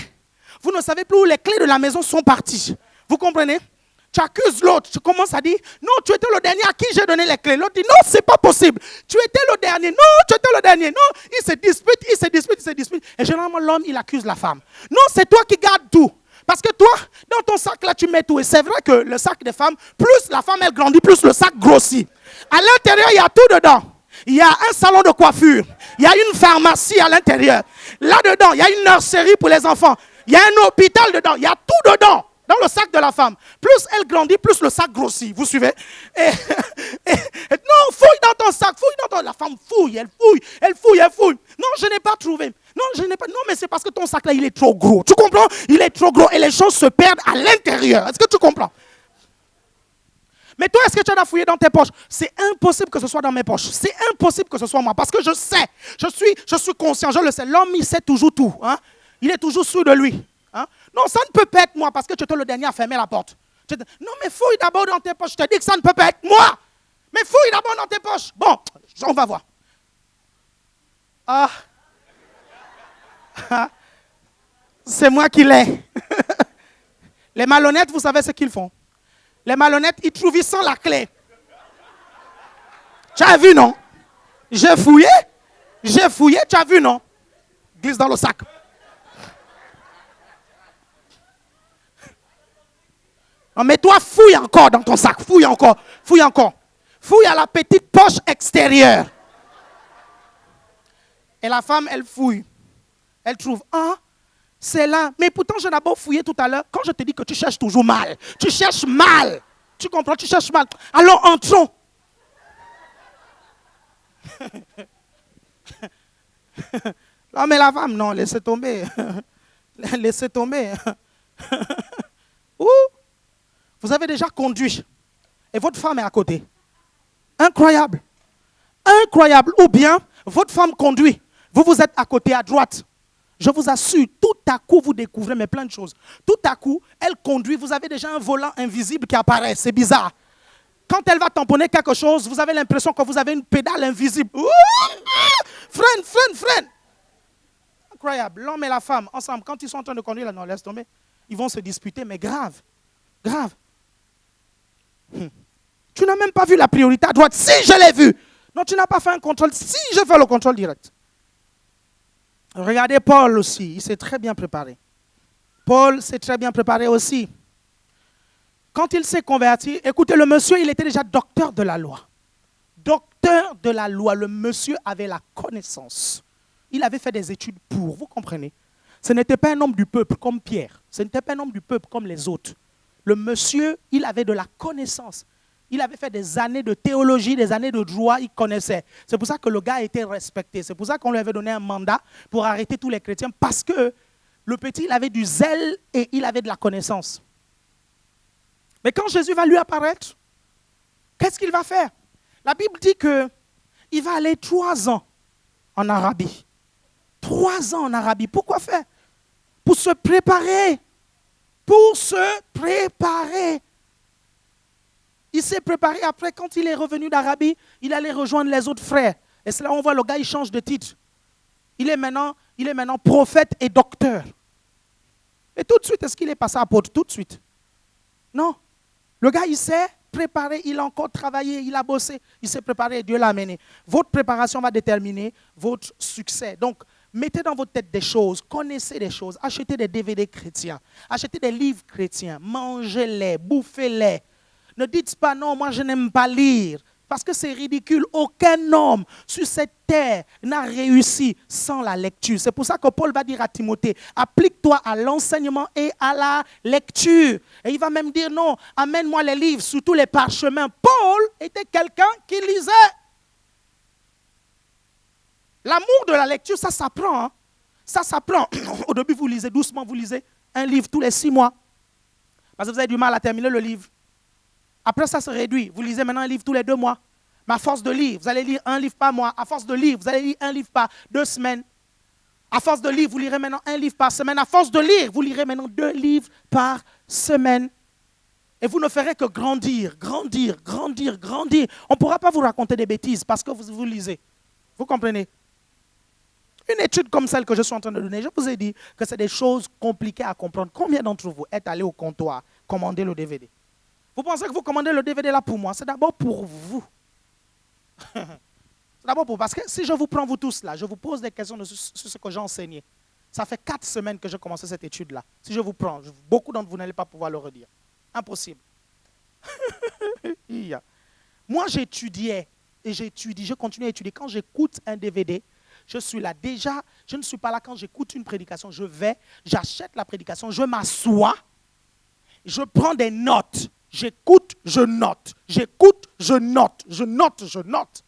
Vous ne savez plus où les clés de la maison sont parties. Vous comprenez? Tu accuses l'autre, tu commences à dire, non, tu étais le dernier à qui j'ai donné les clés. L'autre dit, non, c'est pas possible. Tu étais le dernier. Non, il se dispute. Et généralement, l'homme, il accuse la femme. Non, c'est toi qui gardes tout. Parce que toi, dans ton sac, là, tu mets tout. Et c'est vrai que le sac des femmes, plus la femme, elle grandit, plus le sac grossit. À l'intérieur, il y a tout dedans. Il y a un salon de coiffure. Il y a une pharmacie à l'intérieur. Là-dedans, il y a une nurserie pour les enfants. Il y a un hôpital dedans. Il y a tout dedans. Dans le sac de la femme. Plus elle grandit, plus le sac grossit. Vous suivez? Non, fouille dans ton sac. La femme fouille. Non, je n'ai pas trouvé. Non, mais c'est parce que ton sac là, il est trop gros. Tu comprends? Il est trop gros et les choses se perdent à l'intérieur. Est-ce que tu comprends? Mais toi, est-ce que tu en as fouillé dans tes poches? C'est impossible que ce soit dans mes poches. C'est impossible que ce soit moi. Parce que je sais, je suis conscient, je le sais. L'homme, il sait toujours tout. Hein? Il est toujours sûr de lui. Hein? Non, ça ne peut pas être moi parce que tu étais le dernier à fermer la porte. Non, mais fouille d'abord dans tes poches. Je te dis que ça ne peut pas être moi. Mais fouille d'abord dans tes poches. Bon, on va voir. Ah. C'est moi qui l'ai. Les malhonnêtes, vous savez ce qu'ils font. Les malhonnêtes, ils trouvent sans la clé. Tu as vu, non? J'ai fouillé, tu as vu, non? Glisse dans le sac. Non, mais toi, fouille encore dans ton sac. Fouille encore. Fouille encore. Fouille à la petite poche extérieure. Et la femme, elle fouille. Elle trouve, ah, c'est là. Mais pourtant, je n'ai pas fouillé tout à l'heure. Quand je te dis que tu cherches toujours mal. Tu cherches mal. Tu comprends? Tu cherches mal. Alors, entrons. Non, mais la femme, non, laissez tomber. Laissez tomber. Ouh. Vous avez déjà conduit et votre femme est à côté. Incroyable. Incroyable. Ou bien, votre femme conduit. Vous êtes à côté, à droite. Je vous assure, tout à coup, vous découvrez mais plein de choses. Tout à coup, elle conduit. Vous avez déjà un volant invisible qui apparaît. C'est bizarre. Quand elle va tamponner quelque chose, vous avez l'impression que vous avez une pédale invisible. Ouh, freine, freine, freine. Incroyable. L'homme et la femme, ensemble, quand ils sont en train de conduire, là, non, laisse tomber. Ils vont se disputer, mais grave. Grave. Tu n'as même pas vu la priorité à droite. Si, je l'ai vu. Non, tu n'as pas fait un contrôle. Si, je fais le contrôle direct. Regardez Paul aussi. Il s'est très bien préparé. Paul s'est très bien préparé aussi. Quand il s'est converti, écoutez, le monsieur, il était déjà docteur de la loi. Docteur de la loi. Le monsieur avait la connaissance. Il avait fait des études pour, vous comprenez? Ce n'était pas un homme du peuple comme Pierre. Ce n'était pas un homme du peuple comme les autres. Le monsieur, il avait de la connaissance. Il avait fait des années de théologie, des années de droit, il connaissait. C'est pour ça que le gars a été respecté. C'est pour ça qu'on lui avait donné un mandat pour arrêter tous les chrétiens. Parce que le petit, il avait du zèle et il avait de la connaissance. Mais quand Jésus va lui apparaître, qu'est-ce qu'il va faire? La Bible dit qu'il va aller 3 ans en Arabie. 3 ans en Arabie. Pourquoi faire? Pour se préparer. Pour se préparer. Il s'est préparé après, quand il est revenu d'Arabie, il allait rejoindre les autres frères. Et c'est là où on voit le gars, il change de titre. Il est maintenant prophète et docteur. Et tout de suite, est-ce qu'il est passé apôtre? Tout de suite. Non. Le gars, il s'est préparé, il a encore travaillé, il a bossé, il s'est préparé et Dieu l'a amené. Votre préparation va déterminer votre succès. Donc, mettez dans votre tête des choses, connaissez des choses, achetez des DVD chrétiens, achetez des livres chrétiens, mangez-les, bouffez-les. Ne dites pas non, moi je n'aime pas lire, parce que c'est ridicule. Aucun homme sur cette terre n'a réussi sans la lecture. C'est pour ça que Paul va dire à Timothée, applique-toi à l'enseignement et à la lecture. Et il va même dire non, amène-moi les livres, surtout les parchemins. Paul était quelqu'un qui lisait. L'amour de la lecture, ça s'apprend. Hein? Ça s'apprend. Au début, vous lisez doucement, vous lisez un livre tous les 6 mois. Parce que vous avez du mal à terminer le livre. Après, ça se réduit. Vous lisez maintenant un livre tous les 2 mois. Mais à force de lire, vous allez lire un livre par mois. À force de lire, vous allez lire un livre par 2 semaines. À force de lire, vous lirez maintenant un livre par semaine. À force de lire, vous lirez maintenant 2 livres par semaine. Et vous ne ferez que grandir, grandir, grandir, grandir. On ne pourra pas vous raconter des bêtises parce que vous lisez. Vous comprenez? Une étude comme celle que je suis en train de donner, je vous ai dit que c'est des choses compliquées à comprendre. Combien d'entre vous êtes allés au comptoir commander le DVD? Vous pensez que vous commandez le DVD là pour moi? C'est d'abord pour vous. C'est d'abord pour vous. Parce que si je vous prends vous tous là, je vous pose des questions sur ce que j'ai enseigné. Ça fait 4 semaines que j'ai commencé cette étude-là. Si je vous prends, beaucoup d'entre vous n'allez pas pouvoir le redire. Impossible. Moi, j'étudiais et j'étudie, je continue à étudier. Quand j'écoute un DVD, je suis là. Déjà, je ne suis pas là quand j'écoute une prédication. Je vais, j'achète la prédication, je m'assois, je prends des notes. J'écoute, je note. J'écoute, je note. Je note, je note.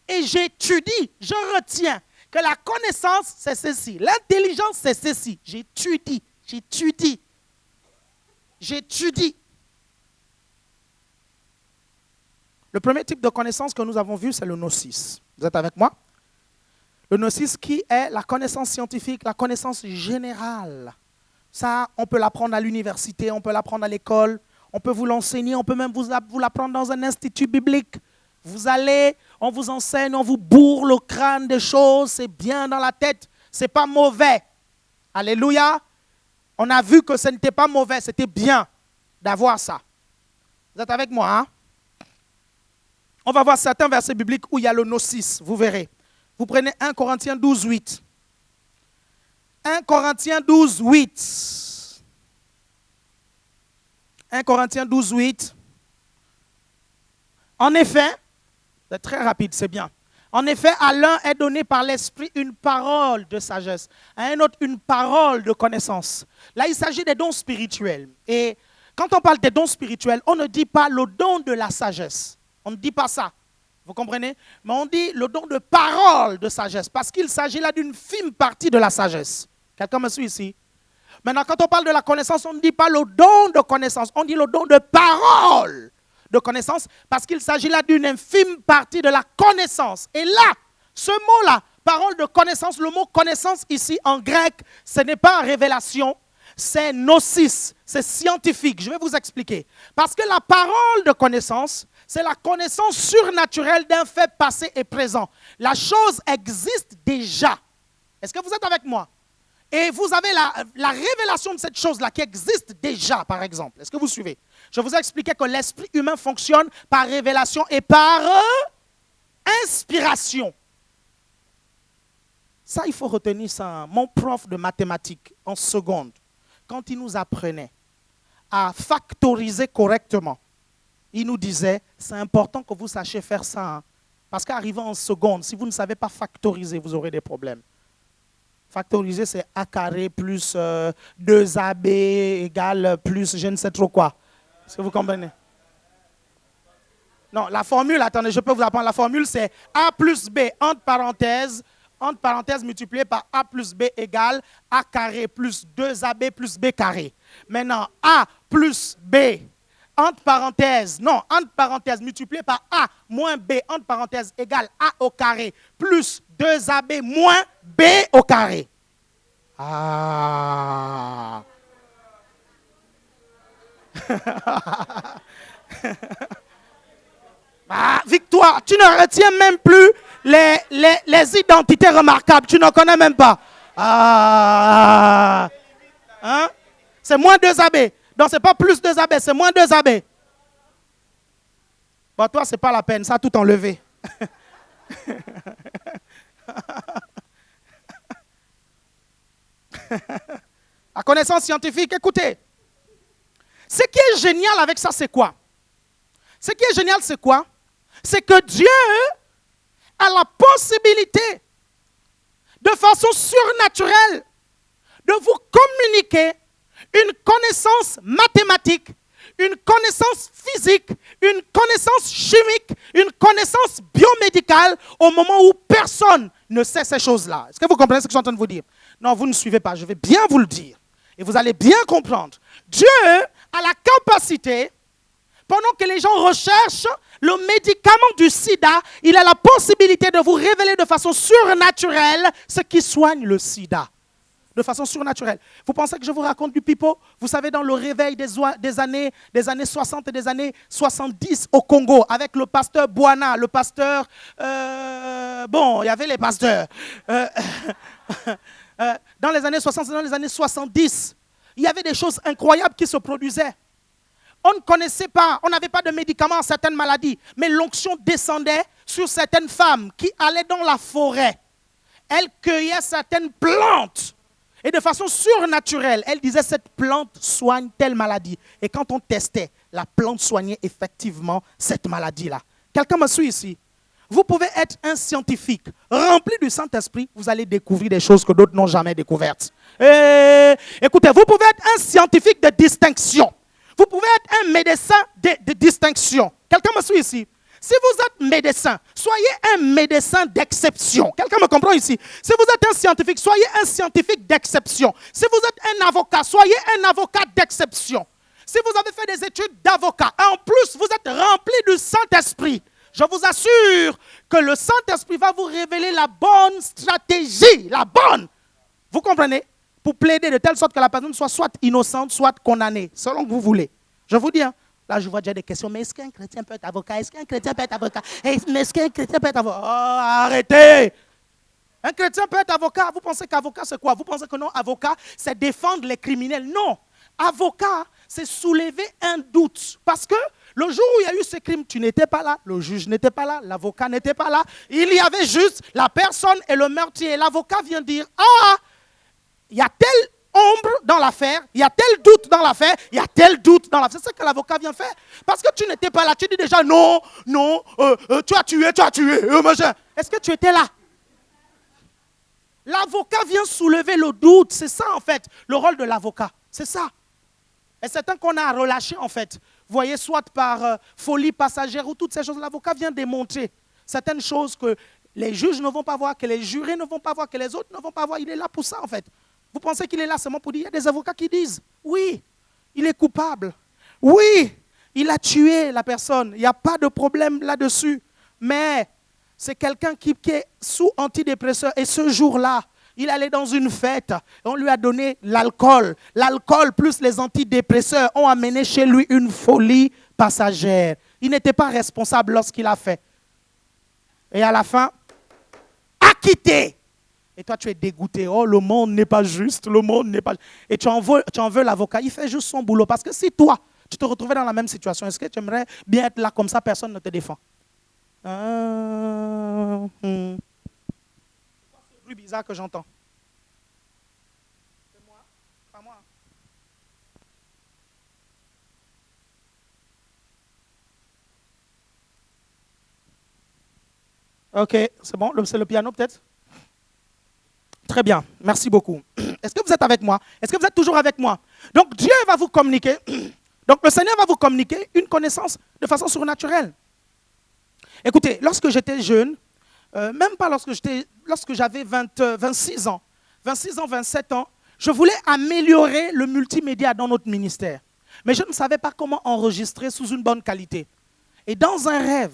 Et j'étudie, je retiens que la connaissance, c'est ceci. L'intelligence, c'est ceci. J'étudie, j'étudie. J'étudie. Le premier type de connaissance que nous avons vu, c'est le gnosis. Vous êtes avec moi? Le gnosis qui est la connaissance scientifique, la connaissance générale. Ça, on peut l'apprendre à l'université, on peut l'apprendre à l'école, on peut vous l'enseigner, on peut même vous l'apprendre dans un institut biblique. Vous allez, on vous enseigne, on vous bourre le crâne des choses, c'est bien dans la tête, c'est pas mauvais. Alléluia. On a vu que ce n'était pas mauvais, c'était bien d'avoir ça. Vous êtes avec moi, hein? On va voir certains versets bibliques où il y a le gnosis, vous verrez. Vous prenez 1 Corinthiens 12, 8. 1 Corinthiens 12, 8. 1 Corinthiens 12, 8. En effet, c'est très rapide, c'est bien. En effet, à l'un est donné par l'Esprit une parole de sagesse, à un autre une parole de connaissance. Là, il s'agit des dons spirituels. Et quand on parle des dons spirituels, on ne dit pas le don de la sagesse. On ne dit pas ça. Vous comprenez? Mais on dit le don de parole de sagesse, parce qu'il s'agit là d'une fine partie de la sagesse. Quelqu'un me suit ici? Maintenant, quand on parle de la connaissance, on ne dit pas le don de connaissance, on dit le don de parole de connaissance, parce qu'il s'agit là d'une infime partie de la connaissance. Et là, ce mot-là, parole de connaissance, le mot connaissance ici en grec, ce n'est pas révélation, c'est gnosis, c'est scientifique. Je vais vous expliquer. Parce que la parole de connaissance, c'est la connaissance surnaturelle d'un fait passé et présent. La chose existe déjà. Est-ce que vous êtes avec moi? Et vous avez la révélation de cette chose-là qui existe déjà, par exemple. Est-ce que vous suivez? Je vous ai expliqué que l'esprit humain fonctionne par révélation et par inspiration. Ça, il faut retenir ça. Mon prof de mathématiques, en seconde, quand il nous apprenait à factoriser correctement, il nous disait, c'est important que vous sachiez faire ça. Hein, parce qu'arrivant en seconde, si vous ne savez pas factoriser, vous aurez des problèmes. Factoriser, c'est A carré plus 2AB égale plus je ne sais trop quoi. Est-ce que vous comprenez? Non, la formule, attendez, je peux vous apprendre. La formule, c'est A plus B, entre parenthèses multiplié par A plus B égale A carré plus 2AB plus B carré. Maintenant, A plus B, entre parenthèses multiplié par A moins B, entre parenthèses égale A au carré plus 2AB moins B au carré. Ah. Ah, Victoire, tu ne retiens même plus les identités remarquables. Tu ne connais même pas. Ah. Hein? C'est moins 2AB. Donc, ce n'est pas plus 2AB, c'est moins 2AB. Bon, toi, ce n'est pas la peine. Ça a tout enlevé. La connaissance scientifique, écoutez. Ce qui est génial avec ça, c'est quoi? Ce qui est génial, c'est quoi? C'est que Dieu a la possibilité, de façon surnaturelle, de vous communiquer une connaissance mathématique, une connaissance physique, une connaissance chimique, une connaissance biomédicale au moment où personne ne sait ces choses-là. Est-ce que vous comprenez ce que je suis en train de vous dire? Non, vous ne suivez pas. Je vais bien vous le dire. Et vous allez bien comprendre. Dieu a la capacité, pendant que les gens recherchent le médicament du sida, il a la possibilité de vous révéler de façon surnaturelle ce qui soigne le sida. De façon surnaturelle. Vous pensez que je vous raconte du pipeau? Vous savez, dans le réveil des années 60 et des années 70 au Congo, avec le pasteur Bouana, le pasteur... bon, il y avait les pasteurs. Dans les années 60 et dans les années 70, il y avait des choses incroyables qui se produisaient. On ne connaissait pas, on n'avait pas de médicaments à certaines maladies, mais l'onction descendait sur certaines femmes qui allaient dans la forêt. Elles cueillaient certaines plantes. Et de façon surnaturelle, elle disait cette plante soigne telle maladie. Et quand on testait, la plante soignait effectivement cette maladie-là. Quelqu'un me suit ici? Vous pouvez être un scientifique rempli du Saint-Esprit, vous allez découvrir des choses que d'autres n'ont jamais découvertes. Écoutez, vous pouvez être un scientifique de distinction. Vous pouvez être un médecin de distinction. Quelqu'un me suit ici? Si vous êtes médecin, soyez un médecin d'exception. Quelqu'un me comprend ici? Si vous êtes un scientifique, soyez un scientifique d'exception. Si vous êtes un avocat, soyez un avocat d'exception. Si vous avez fait des études d'avocat, en plus vous êtes rempli du Saint-Esprit, je vous assure que le Saint-Esprit va vous révéler la bonne stratégie, la bonne. Vous comprenez? Pour plaider de telle sorte que la personne soit innocente, soit condamnée, selon que vous voulez. Je vous dis, hein, là je vois déjà des questions, mais est-ce qu'un chrétien peut être avocat? Est-ce qu'un chrétien peut être avocat? Mais est-ce qu'un chrétien peut être avocat? Oh, arrêtez! Un chrétien peut être avocat. Vous pensez qu'avocat c'est quoi? Vous pensez que non, avocat c'est défendre les criminels? Non. Avocat, c'est soulever un doute. Parce que le jour où il y a eu ce crime, tu n'étais pas là, le juge n'était pas là, l'avocat n'était pas là. Il y avait juste la personne et le meurtrier. L'avocat vient dire, ah, il y a telle ombre dans l'affaire, il y a tel doute dans l'affaire, il y a tel doute dans l'affaire. C'est ce que l'avocat vient faire. Parce que tu n'étais pas là, tu dis déjà, non, tu as tué, machin. Est-ce que tu étais là? L'avocat vient soulever le doute. C'est ça, en fait, le rôle de l'avocat. C'est ça. Et c'est un qu'on a relâché, en fait. Vous voyez, soit par folie passagère ou toutes ces choses. L'avocat vient démontrer certaines choses que les juges ne vont pas voir, que les jurés ne vont pas voir, que les autres ne vont pas voir. Il est là pour ça, en fait. Vous pensez qu'il est là seulement pour dire, il y a des avocats qui disent, oui, il est coupable. Oui, il a tué la personne. Il n'y a pas de problème là-dessus. Mais c'est quelqu'un qui est sous antidépresseur. Et ce jour-là, il allait dans une fête. Et on lui a donné l'alcool. L'alcool plus les antidépresseurs ont amené chez lui une folie passagère. Il n'était pas responsable lorsqu'il a fait. Et à la fin, acquitté. Et toi, tu es dégoûté. Oh, le monde n'est pas juste. Le monde n'est pas... Et tu en veux l'avocat. Il fait juste son boulot. Parce que si toi, tu te retrouvais dans la même situation, est-ce que tu aimerais bien être là comme ça, personne ne te défend? C'est le bruit bizarre que j'entends. C'est moi? Pas moi. Ok, c'est bon. C'est le piano peut-être? Très bien, merci beaucoup. Est-ce que vous êtes avec moi? Est-ce que vous êtes toujours avec moi? Donc Dieu va vous communiquer. Donc le Seigneur va vous communiquer une connaissance de façon surnaturelle. Écoutez, lorsque j'étais jeune, même pas lorsque j'avais 26 ans, 27 ans, je voulais améliorer le multimédia dans notre ministère. Mais je ne savais pas comment enregistrer sous une bonne qualité. Et dans un rêve,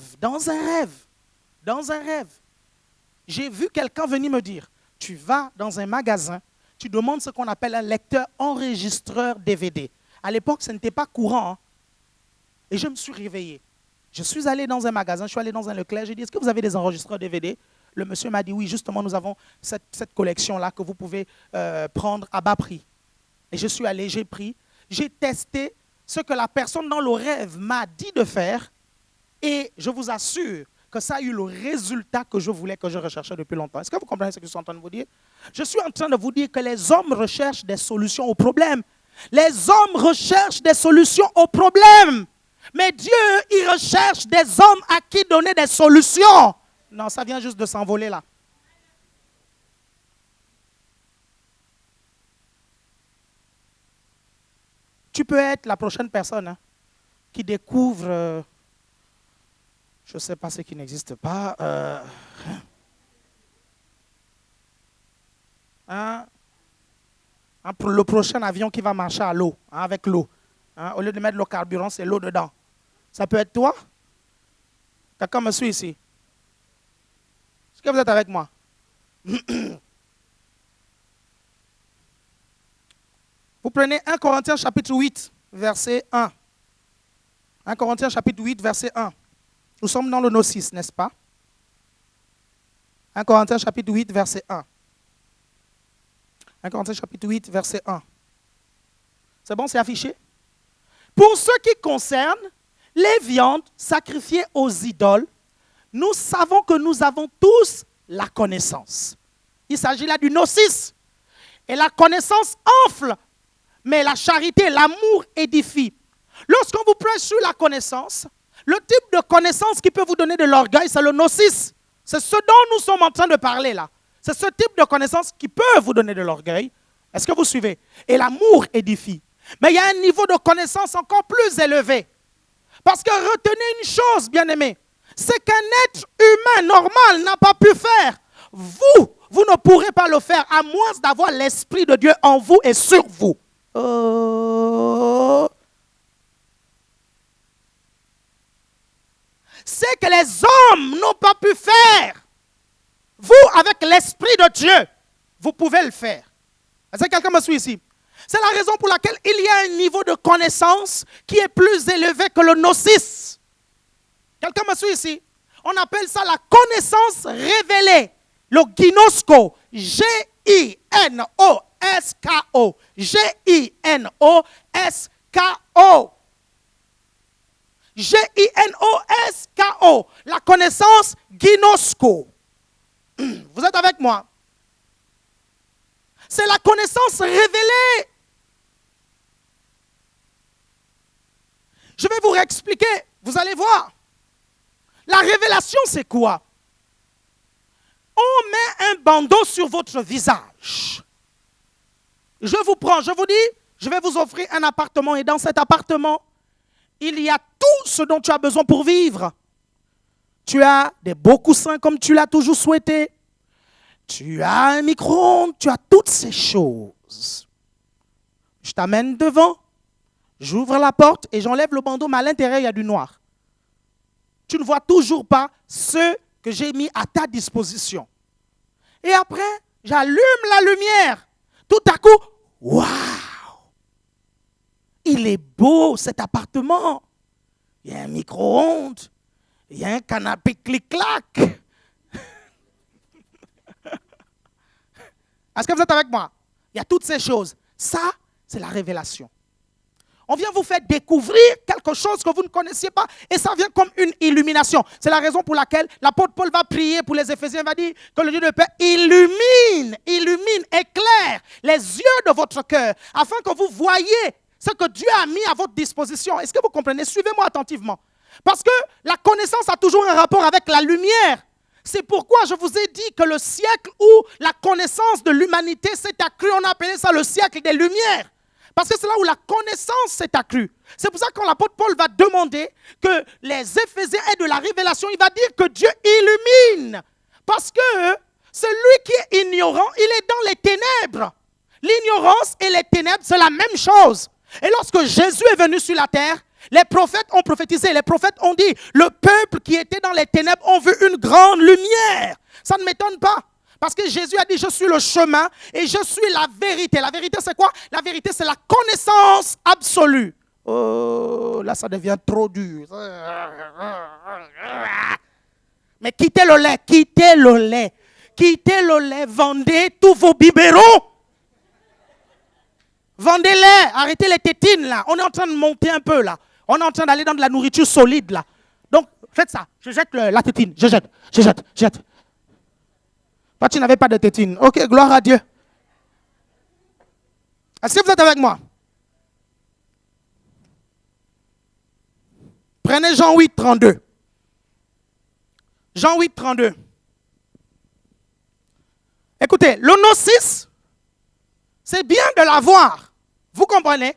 j'ai vu quelqu'un venir me dire, tu vas dans un magasin, tu demandes ce qu'on appelle un lecteur enregistreur DVD. À l'époque, ce n'était pas courant. Hein. Et je me suis réveillé. Je suis allé dans un magasin, je suis allé dans un Leclerc, j'ai dit, est-ce que vous avez des enregistreurs DVD? Le monsieur m'a dit, oui, justement, nous avons cette collection-là que vous pouvez prendre à bas prix. Et je suis allé, j'ai pris, j'ai testé ce que la personne dans le rêve m'a dit de faire et je vous assure que ça a eu le résultat que je voulais, que je recherchais depuis longtemps. Est-ce que vous comprenez ce que je suis en train de vous dire? Je suis en train de vous dire que les hommes recherchent des solutions aux problèmes. Les hommes recherchent des solutions aux problèmes. Mais Dieu, il recherche des hommes à qui donner des solutions. Non, ça vient juste de s'envoler là. Tu peux être la prochaine personne hein, qui découvre, je ne sais pas ce qui n'existe pas, le prochain avion qui va marcher à l'eau, hein, avec l'eau. Hein, au lieu de mettre le carburant, c'est l'eau dedans. Ça peut être toi? Quelqu'un me suit ici? Est-ce que vous êtes avec moi? Vous prenez 1 Corinthiens chapitre 8, verset 1. 1 Corinthiens chapitre 8, verset 1. Nous sommes dans le Gnosis, n'est-ce pas? 1 Corinthiens chapitre 8, verset 1. 1 Corinthiens chapitre 8, verset 1. C'est bon, c'est affiché? Pour ce qui concerne les viandes sacrifiées aux idoles, nous savons que nous avons tous la connaissance. Il s'agit là du gnosis. Et la connaissance enfle, mais la charité, l'amour édifie. Lorsqu'on vous prêche sur la connaissance, le type de connaissance qui peut vous donner de l'orgueil, c'est le gnosis. C'est ce dont nous sommes en train de parler là. C'est ce type de connaissance qui peut vous donner de l'orgueil. Est-ce que vous suivez? Et l'amour édifie. Mais il y a un niveau de connaissance encore plus élevé. Parce que retenez une chose, bien-aimés, c'est qu'un être humain normal n'a pas pu faire. Vous ne pourrez pas le faire à moins d'avoir l'Esprit de Dieu en vous et sur vous. que les hommes n'ont pas pu faire, vous, avec l'Esprit de Dieu, vous pouvez le faire. Est-ce que quelqu'un me suit ici? C'est la raison pour laquelle il y a un niveau de connaissance qui est plus élevé que le gnosis. Quelqu'un me suit ici? On appelle ça la connaissance révélée. Le ginosko. G-I-N-O-S-K-O. G-I-N-O-S-K-O. G-I-N-O-S-K-O. La connaissance ginosko. Vous êtes avec moi? C'est la connaissance révélée. Je vais vous réexpliquer. Vous allez voir. La révélation, c'est quoi? On met un bandeau sur votre visage. Je vous prends, je vous dis, je vais vous offrir un appartement et dans cet appartement, il y a tout ce dont tu as besoin pour vivre. Tu as des beaux coussins comme tu l'as toujours souhaité. Tu as un micro-ondes, tu as toutes ces choses. Je t'amène devant, j'ouvre la porte et j'enlève le bandeau, mais à l'intérieur, il y a du noir. Tu ne vois toujours pas ce que j'ai mis à ta disposition. Et après, j'allume la lumière. Tout à coup, waouh! Il est beau cet appartement. Il y a un micro-ondes, il y a un canapé clic-clac. Est-ce que vous êtes avec moi? Il y a toutes ces choses. Ça, c'est la révélation. On vient vous faire découvrir quelque chose que vous ne connaissiez pas et ça vient comme une illumination. C'est la raison pour laquelle l'apôtre Paul va prier pour les Éphésiens. Il va dire que le Dieu de paix illumine, éclaire les yeux de votre cœur afin que vous voyez ce que Dieu a mis à votre disposition. Est-ce que vous comprenez? Suivez-moi attentivement. Parce que la connaissance a toujours un rapport avec la lumière. C'est pourquoi je vous ai dit que le siècle où la connaissance de l'humanité s'est accrue, on a appelé ça le siècle des Lumières. Parce que c'est là où la connaissance s'est accrue. C'est pour ça que quand l'apôtre Paul va demander que les Éphésiens aient de la révélation, il va dire que Dieu illumine. Parce que celui qui est ignorant, il est dans les ténèbres. L'ignorance et les ténèbres, c'est la même chose. Et lorsque Jésus est venu sur la terre, les prophètes ont prophétisé, les prophètes ont dit, le peuple qui était dans les ténèbres ont vu une grande lumière. Ça ne m'étonne pas. Parce que Jésus a dit, je suis le chemin et je suis la vérité. La vérité, c'est quoi? La vérité, c'est la connaissance absolue. Oh, là, ça devient trop dur. Mais quittez le lait, quittez le lait. Quittez le lait, vendez tous vos biberons. Vendez-les, arrêtez les tétines là. On est en train de monter un peu là. On est en train d'aller dans de la nourriture solide là. Donc, faites ça. Je jette la tétine. Je jette. Toi, tu n'avais pas de tétine. Ok, gloire à Dieu. Est-ce que vous êtes avec moi? Prenez Jean 8, 32. Jean 8, 32. Écoutez, le gnosis, c'est bien de l'avoir. Vous comprenez?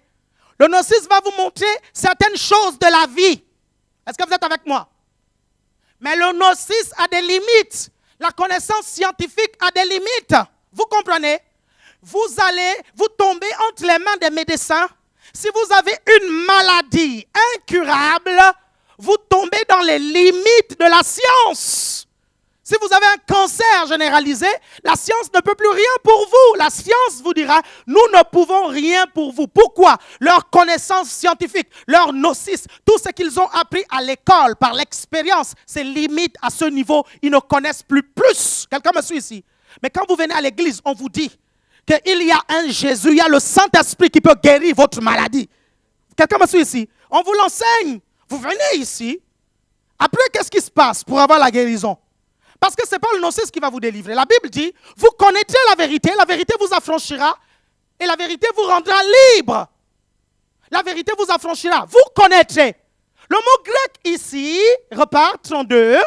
Le gnosis va vous montrer certaines choses de la vie. Est-ce que vous êtes avec moi? Mais le gnosis a des limites. La connaissance scientifique a des limites. Vous comprenez? Vous allez vous tomber entre les mains des médecins. Si vous avez une maladie incurable, vous tombez dans les limites de la science. Si vous avez un cancer généralisé, la science ne peut plus rien pour vous. La science vous dira, nous ne pouvons rien pour vous. Pourquoi? Leur connaissance scientifique, leur gnosis, tout ce qu'ils ont appris à l'école, par l'expérience, c'est limite à ce niveau. Ils ne connaissent plus. Quelqu'un me suit ici? Mais quand vous venez à l'église, on vous dit qu'il y a un Jésus, il y a le Saint-Esprit qui peut guérir votre maladie. Quelqu'un me suit ici? On vous l'enseigne. Vous venez ici. Après, qu'est-ce qui se passe pour avoir la guérison? Parce que ce n'est pas le gnosis qui va vous délivrer. La Bible dit, vous connaîtrez la vérité vous affranchira et la vérité vous rendra libre. La vérité vous affranchira, vous connaîtrez. Le mot grec ici, repart 32.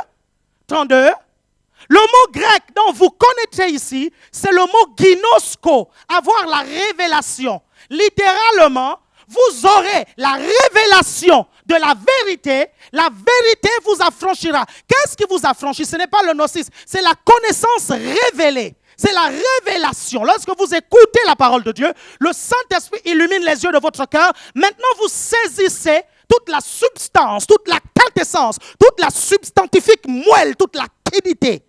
Le mot grec dont vous connaîtrez ici, c'est le mot ginosko, avoir la révélation. Littéralement, vous aurez la révélation de la vérité vous affranchira. Qu'est-ce qui vous affranchit? Ce n'est pas le gnosis, c'est la connaissance révélée. C'est la révélation. Lorsque vous écoutez la parole de Dieu, le Saint-Esprit illumine les yeux de votre cœur. Maintenant, vous saisissez toute la substance, toute la quintessence, toute la substantifique moelle, toute la quidité.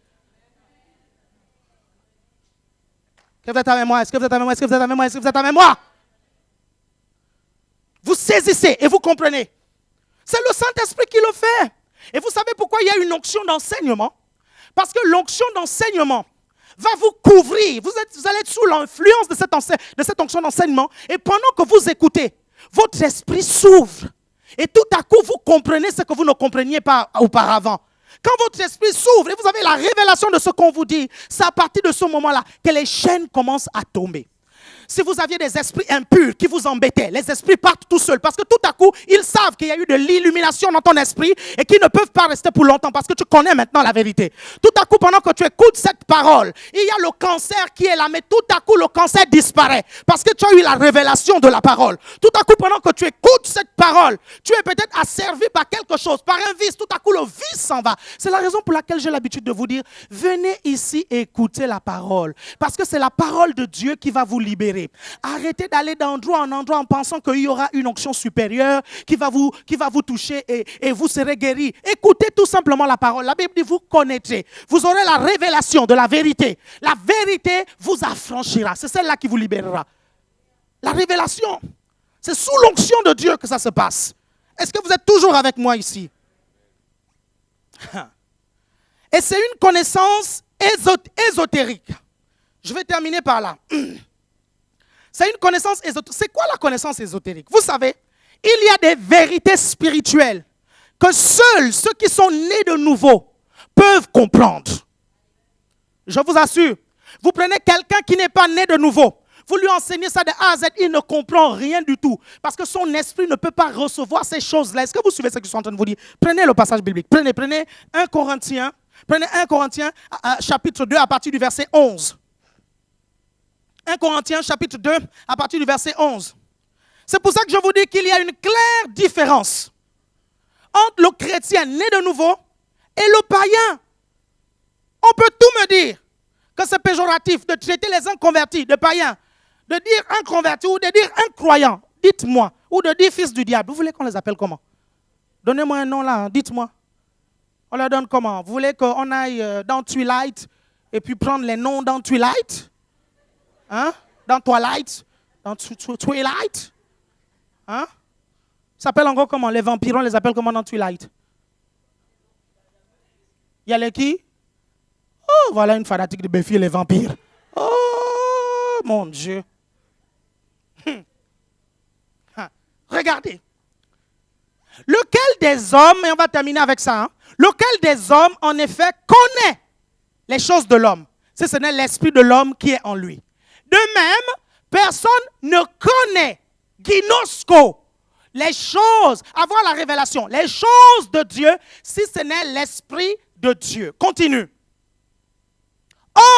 Est-ce que vous êtes avec moi? Est-ce que vous êtes avec moi? Est-ce que vous êtes avec moi? Est-ce que vous êtes avec moi? Vous saisissez et vous comprenez. C'est le Saint-Esprit qui le fait. Et vous savez pourquoi il y a une onction d'enseignement? Parce que l'onction d'enseignement va vous couvrir. Vous allez être sous l'influence de cette onction d'enseignement. Et pendant que vous écoutez, votre esprit s'ouvre. Et tout à coup, vous comprenez ce que vous ne compreniez pas auparavant. Quand votre esprit s'ouvre et vous avez la révélation de ce qu'on vous dit, c'est à partir de ce moment-là que les chaînes commencent à tomber. Si vous aviez des esprits impurs qui vous embêtaient, les esprits partent tout seuls parce que tout à coup, ils savent qu'il y a eu de l'illumination dans ton esprit et qu'ils ne peuvent pas rester pour longtemps parce que tu connais maintenant la vérité. Tout à coup, pendant que tu écoutes cette parole, il y a le cancer qui est là, mais tout à coup, le cancer disparaît parce que tu as eu la révélation de la parole. Tout à coup, pendant que tu écoutes cette parole, tu es peut-être asservi par quelque chose, par un vice. Tout à coup, le vice s'en va. C'est la raison pour laquelle j'ai l'habitude de vous dire, venez ici et écoutez la parole parce que c'est la parole de Dieu qui va vous libérer. Arrêtez d'aller d'endroit en endroit en pensant qu'il y aura une onction supérieure qui va vous toucher et vous serez guéri. Écoutez tout simplement la parole. La Bible dit, vous connaîtrez. Vous aurez la révélation de la vérité. La vérité vous affranchira. C'est celle-là qui vous libérera. La révélation. C'est sous l'onction de Dieu que ça se passe. Est-ce que vous êtes toujours avec moi ici? Et c'est une connaissance ésotérique. Je vais terminer par là. C'est une connaissance ésotérique. C'est quoi la connaissance ésotérique? Vous savez, il y a des vérités spirituelles que seuls ceux qui sont nés de nouveau peuvent comprendre. Je vous assure, vous prenez quelqu'un qui n'est pas né de nouveau, vous lui enseignez ça de A à Z, il ne comprend rien du tout parce que son esprit ne peut pas recevoir ces choses-là. Est-ce que vous suivez ce que je suis en train de vous dire? Prenez le passage biblique. Prenez 1 Corinthiens, chapitre 2 à partir du verset 11. 1 Corinthiens chapitre 2 à partir du verset 11. C'est pour ça que je vous dis qu'il y a une claire différence entre le chrétien né de nouveau et le païen. On peut tout me dire que c'est péjoratif de traiter les inconvertis de païens, de dire inconverti ou de dire incroyant. Dites-moi. Ou de dire fils du diable. Vous voulez qu'on les appelle comment? Donnez-moi un nom là, dites-moi. On leur donne comment? Vous voulez qu'on aille dans Twilight et puis prendre les noms dans Twilight? Hein? Dans Twilight? Dans Twilight? Hein? Ça s'appelle encore comment? Les vampires, on les appelle comment dans Twilight? Il y a les qui? Oh, voilà une fanatique de Buffy et les vampires. Oh, mon Dieu. Regardez. Lequel des hommes, et on va terminer avec ça, hein, lequel des hommes, en effet, connaît les choses de l'homme? Si ce n'est l'esprit de l'homme qui est en lui. De même, personne ne connaît, ginosko, les choses, avoir la révélation, les choses de Dieu, si ce n'est l'esprit de Dieu. Continue.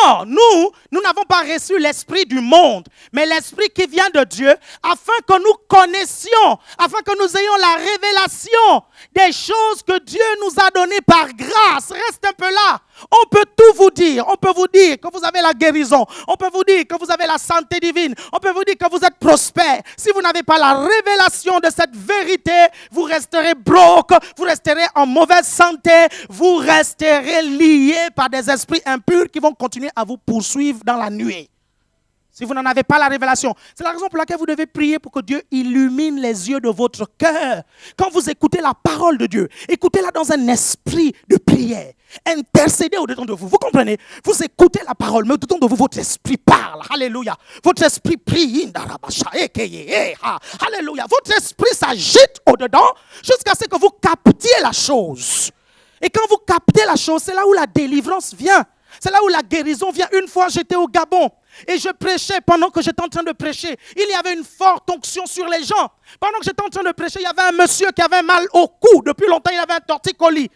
Or, nous n'avons pas reçu l'esprit du monde, mais l'esprit qui vient de Dieu, afin que nous connaissions, afin que nous ayons la révélation des choses que Dieu nous a données par grâce. Reste un peu là. On peut tout vous dire. On peut vous dire que vous avez la guérison. On peut vous dire que vous avez la santé divine. On peut vous dire que vous êtes prospère. Si vous n'avez pas la révélation de cette vérité, vous resterez broke, vous resterez en mauvaise santé, vous resterez liés par des esprits impurs qui vont continuer à vous poursuivre dans la nuée. Si vous n'en avez pas la révélation, c'est la raison pour laquelle vous devez prier pour que Dieu illumine les yeux de votre cœur. Quand vous écoutez la parole de Dieu, écoutez-la dans un esprit de prière. Intercédez au-dedans de vous. Vous comprenez? Vous écoutez la parole, mais au-dedans de vous, votre esprit parle. Alléluia. Votre esprit prie. Alléluia. Votre esprit s'agite au-dedans jusqu'à ce que vous captiez la chose. Et quand vous captez la chose, c'est là où la délivrance vient. C'est là où la guérison vient. Une fois, j'étais au Gabon et je prêchais. Pendant que j'étais en train de prêcher, il y avait une forte onction sur les gens. Pendant que j'étais en train de prêcher, il y avait un monsieur qui avait mal au cou. Depuis longtemps, il avait un torticolis.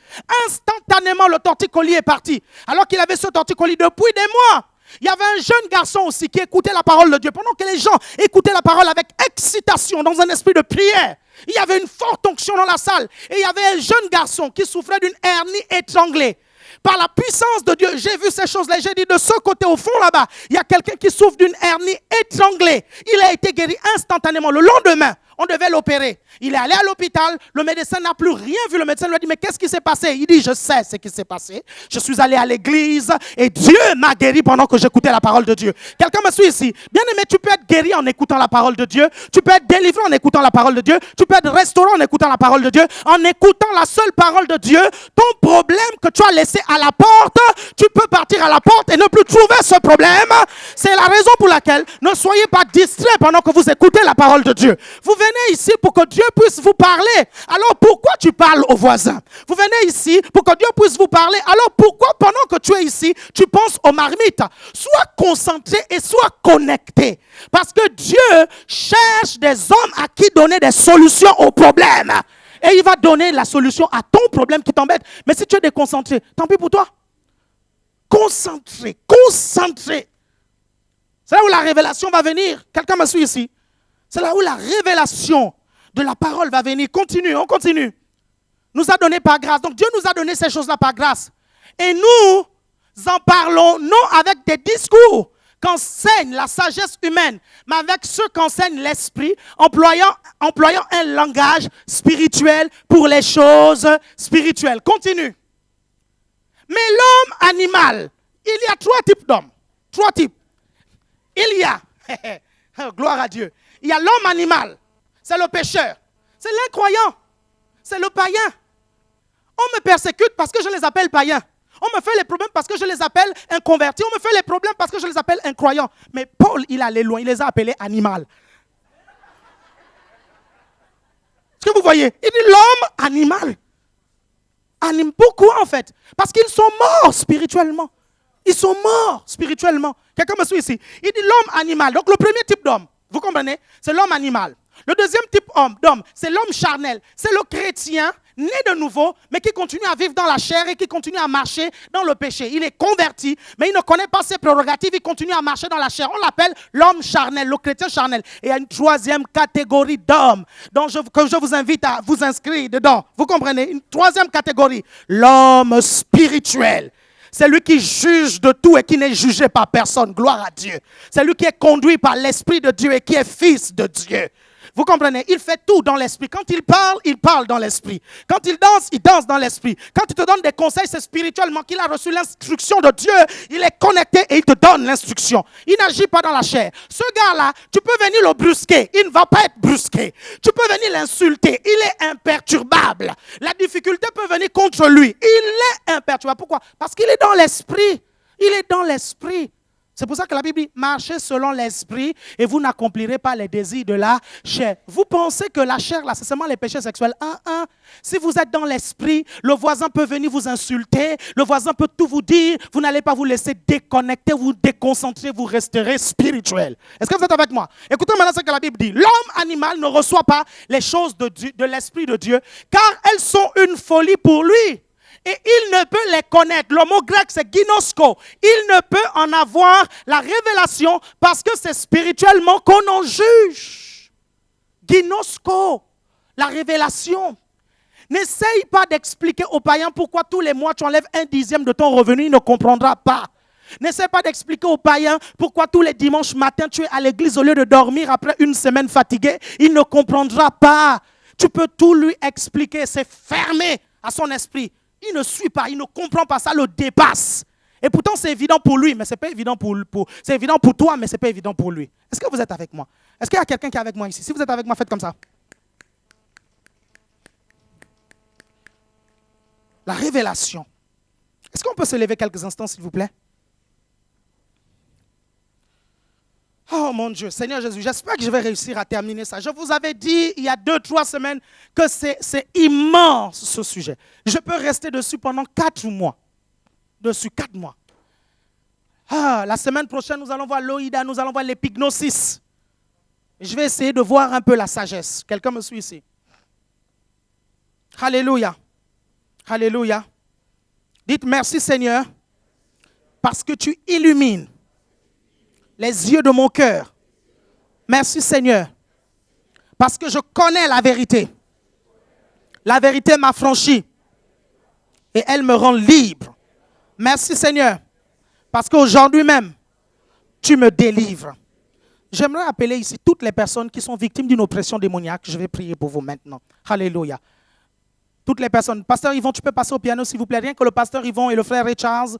Instantanément, le torticolis est parti. Alors qu'il avait ce torticolis depuis des mois. Il y avait un jeune garçon aussi qui écoutait la parole de Dieu. Pendant que les gens écoutaient la parole avec excitation, dans un esprit de prière, il y avait une forte onction dans la salle. Et il y avait un jeune garçon qui souffrait d'une hernie étranglée. Par la puissance de Dieu, j'ai vu ces choses-là. J'ai dit de ce côté, au fond là-bas, il y a quelqu'un qui souffre d'une hernie étranglée. Il a été guéri instantanément. Le lendemain, On devait l'opérer. Il est allé à l'hôpital. Le médecin n'a plus rien vu. Le médecin lui a dit, mais qu'est-ce qui s'est passé? Il dit, je sais ce qui s'est passé. Je suis allé à l'église et Dieu m'a guéri pendant que j'écoutais la parole de Dieu. Quelqu'un me suit ici? Bien aimé, tu peux être guéri en écoutant la parole de Dieu. Tu peux être délivré en écoutant la parole de Dieu. Tu peux être restauré en écoutant la parole de Dieu. En écoutant la seule parole de Dieu, ton problème que tu as laissé à la porte, tu peux partir à la porte et ne plus trouver ce problème. C'est la raison pour laquelle ne soyez pas distraits pendant que vous écoutez la parole de Dieu. Vous venez ici pour que Dieu puisse vous parler. Alors pourquoi tu parles aux voisins? Vous venez ici pour que Dieu puisse vous parler. Alors pourquoi pendant que tu es ici, tu penses aux marmites? Sois concentré et sois connecté. Parce que Dieu cherche des hommes à qui donner des solutions aux problèmes. Et il va donner la solution à ton problème qui t'embête. Mais si tu es déconcentré, tant pis pour toi. Concentré, concentré. C'est là où la révélation va venir. Quelqu'un me suit ici? C'est là où la révélation de la parole va venir. Continue, on continue. Nous a donné par grâce. Donc Dieu nous a donné ces choses-là par grâce. Et nous en parlons non avec des discours qu'enseigne la sagesse humaine, mais avec ceux qu'enseigne l'esprit, employant un langage spirituel pour les choses spirituelles. Continue. Mais l'homme animal, il y a 3 types d'hommes. 3 types. Il y a, gloire à Dieu, il y a l'homme animal, c'est le pécheur, c'est l'incroyant, c'est le païen. On me persécute parce que je les appelle païens. On me fait les problèmes parce que je les appelle inconvertis. On me fait les problèmes parce que je les appelle incroyants. Mais Paul, il allait loin, il les a appelés animal. Est-ce que vous voyez? Il dit l'homme animal. Pourquoi en fait? Parce qu'ils sont morts spirituellement. Ils sont morts spirituellement. Quelqu'un me suit ici? Il dit l'homme animal. Donc le premier type d'homme, vous comprenez? C'est l'homme animal. Le deuxième type d'homme, c'est l'homme charnel. C'est le chrétien né de nouveau, mais qui continue à vivre dans la chair et qui continue à marcher dans le péché. Il est converti, mais il ne connaît pas ses prérogatives. Il continue à marcher dans la chair. On l'appelle l'homme charnel, le chrétien charnel. Et il y a une troisième catégorie d'hommes que je vous invite à vous inscrire dedans. Vous comprenez? Une troisième catégorie, l'homme spirituel. C'est lui qui juge de tout et qui n'est jugé par personne. Gloire à Dieu. C'est lui qui est conduit par l'Esprit de Dieu et qui est fils de Dieu. Vous comprenez? Il fait tout dans l'esprit. Quand il parle dans l'esprit. Quand il danse dans l'esprit. Quand il te donne des conseils, c'est spirituellement qu'il a reçu l'instruction de Dieu. Il est connecté et il te donne l'instruction. Il n'agit pas dans la chair. Ce gars-là, tu peux venir le brusquer. Il ne va pas être brusqué. Tu peux venir l'insulter. Il est imperturbable. La difficulté peut venir contre lui. Il est imperturbable. Pourquoi? Parce qu'il est dans l'esprit. Il est dans l'esprit. C'est pour ça que la Bible dit, marchez selon l'esprit et vous n'accomplirez pas les désirs de la chair. Vous pensez que la chair, là, c'est seulement les péchés sexuels. Si vous êtes dans l'esprit, le voisin peut venir vous insulter, le voisin peut tout vous dire, vous n'allez pas vous laisser déconnecter, vous déconcentrer, vous resterez spirituel. Est-ce que vous êtes avec moi? Écoutez maintenant ce que la Bible dit. L'homme animal ne reçoit pas les choses de l'esprit de Dieu, car elles sont une folie pour lui. Et il ne peut les connaître. Le mot grec, c'est ginosko. Il ne peut en avoir la révélation parce que c'est spirituellement qu'on en juge. Ginosko, la révélation. N'essaye pas d'expliquer aux païens pourquoi tous les mois tu enlèves 1/10 de ton revenu, il ne comprendra pas. N'essaie pas d'expliquer aux païens pourquoi tous les dimanches matins tu es à l'église au lieu de dormir après une semaine fatiguée. Il ne comprendra pas. Tu peux tout lui expliquer, c'est fermé à son esprit. Il ne suit pas, il ne comprend pas, ça le dépasse. Et pourtant, c'est évident pour lui, mais ce n'est pas évident c'est évident pour toi, mais ce n'est pas évident pour lui. Est-ce que vous êtes avec moi? Est-ce qu'il y a quelqu'un qui est avec moi ici? Si vous êtes avec moi, faites comme ça. La révélation. Est-ce qu'on peut se lever quelques instants, s'il vous plaît? Oh mon Dieu, Seigneur Jésus, j'espère que je vais réussir à terminer ça. Je vous avais dit il y a 2-3 semaines que c'est immense ce sujet. Je peux rester dessus pendant 4 mois. Dessus 4 mois. La semaine prochaine, nous allons voir l'Oïda, nous allons voir l'épignosis. Je vais essayer de voir un peu la sagesse. Quelqu'un me suit ici? Alléluia. Alléluia. Dites merci Seigneur parce que tu illumines les yeux de mon cœur. Merci Seigneur, parce que je connais la vérité. La vérité m'a franchi et elle me rend libre. Merci Seigneur, parce qu'aujourd'hui même, tu me délivres. J'aimerais appeler ici toutes les personnes qui sont victimes d'une oppression démoniaque. Je vais prier pour vous maintenant. Alléluia. Toutes les personnes. Pasteur Yvon, tu peux passer au piano, s'il vous plaît. Rien que le pasteur Yvon et le frère Ray Charles.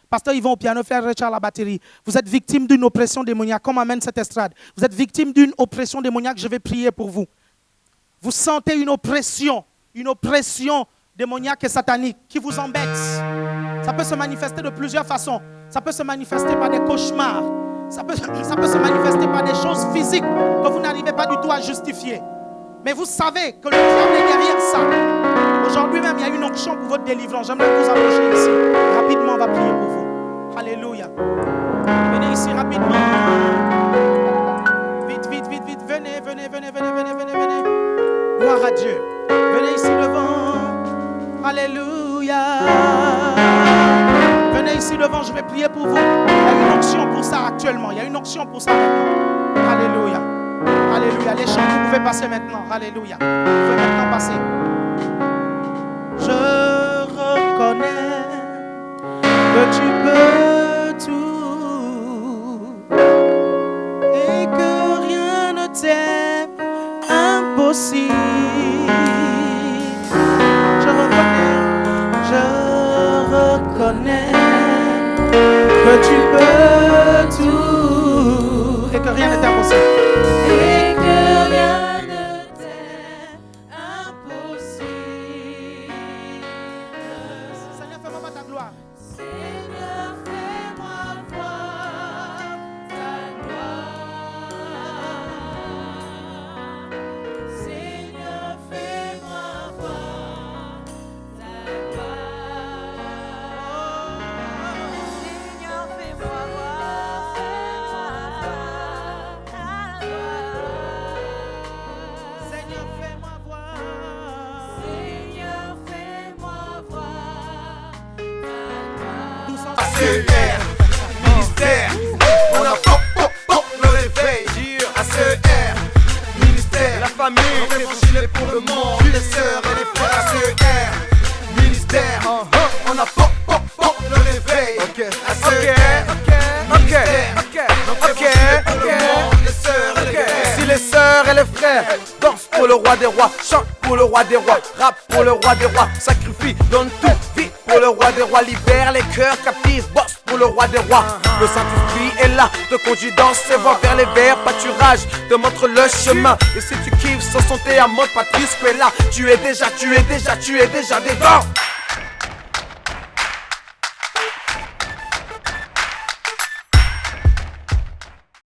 Pasteur Yvon au piano, frère Ray Charles à la batterie. Vous êtes victime d'une oppression démoniaque. Comme amène cette estrade. Vous êtes victime d'une oppression démoniaque. Je vais prier pour vous. Vous sentez une oppression démoniaque et satanique qui vous embête. Ça peut se manifester de plusieurs façons. Ça peut se manifester par des cauchemars. Ça peut se manifester par des choses physiques que vous n'arrivez pas du tout à justifier. Mais vous savez que le diable est derrière ça. Aujourd'hui même, il y a une onction pour votre délivrance. J'aimerais vous approcher ici. Rapidement, on va prier pour vous. Alléluia. Venez ici rapidement. Vite. Venez. Gloire à Dieu. Venez ici devant. Alléluia. Venez ici devant, je vais prier pour vous. Il y a une onction pour ça actuellement. Il y a une onction pour ça maintenant. Alléluia. Alléluia. Les chants, vous pouvez passer maintenant. Alléluia. Vous pouvez maintenant passer. Je reconnais que tu peux tout et que rien ne t'est impossible. Je reconnais que tu peux tout et que rien n'est impossible. Et que rien ne t'est impossible. Seigneur, fais-moi voir ta gloire. Seigneur, fais-moi voir ta gloire. Seigneur, fais-moi voir ta gloire. Seigneur, fais-moi voir ta gloire. Seigneur, fais-moi voir. Seigneur, fais-moi voir ta gloire. Tous ensemble. ACR, ministère, on a pop, le réveil. ACR, ministère, la famille, l'évangile est pour le monde, les sœurs et les frères. ACR, ministère, on a pop, le réveil. ACR, les sœurs et les frères. Si les sœurs et les frères dansent pour le roi des rois, chantent pour le roi des rois, rap pour le roi des rois, sacrifie, donne tout, vie pour le roi des rois, libère les cœurs captifs, bosse pour le roi des rois. Le Saint-Esprit est là, te conduit dans ses voies vers les verts pâturages, te montre le chemin. Et si tu kiffes, sans son thé à mode Patrice, que là, tu es déjà dedans.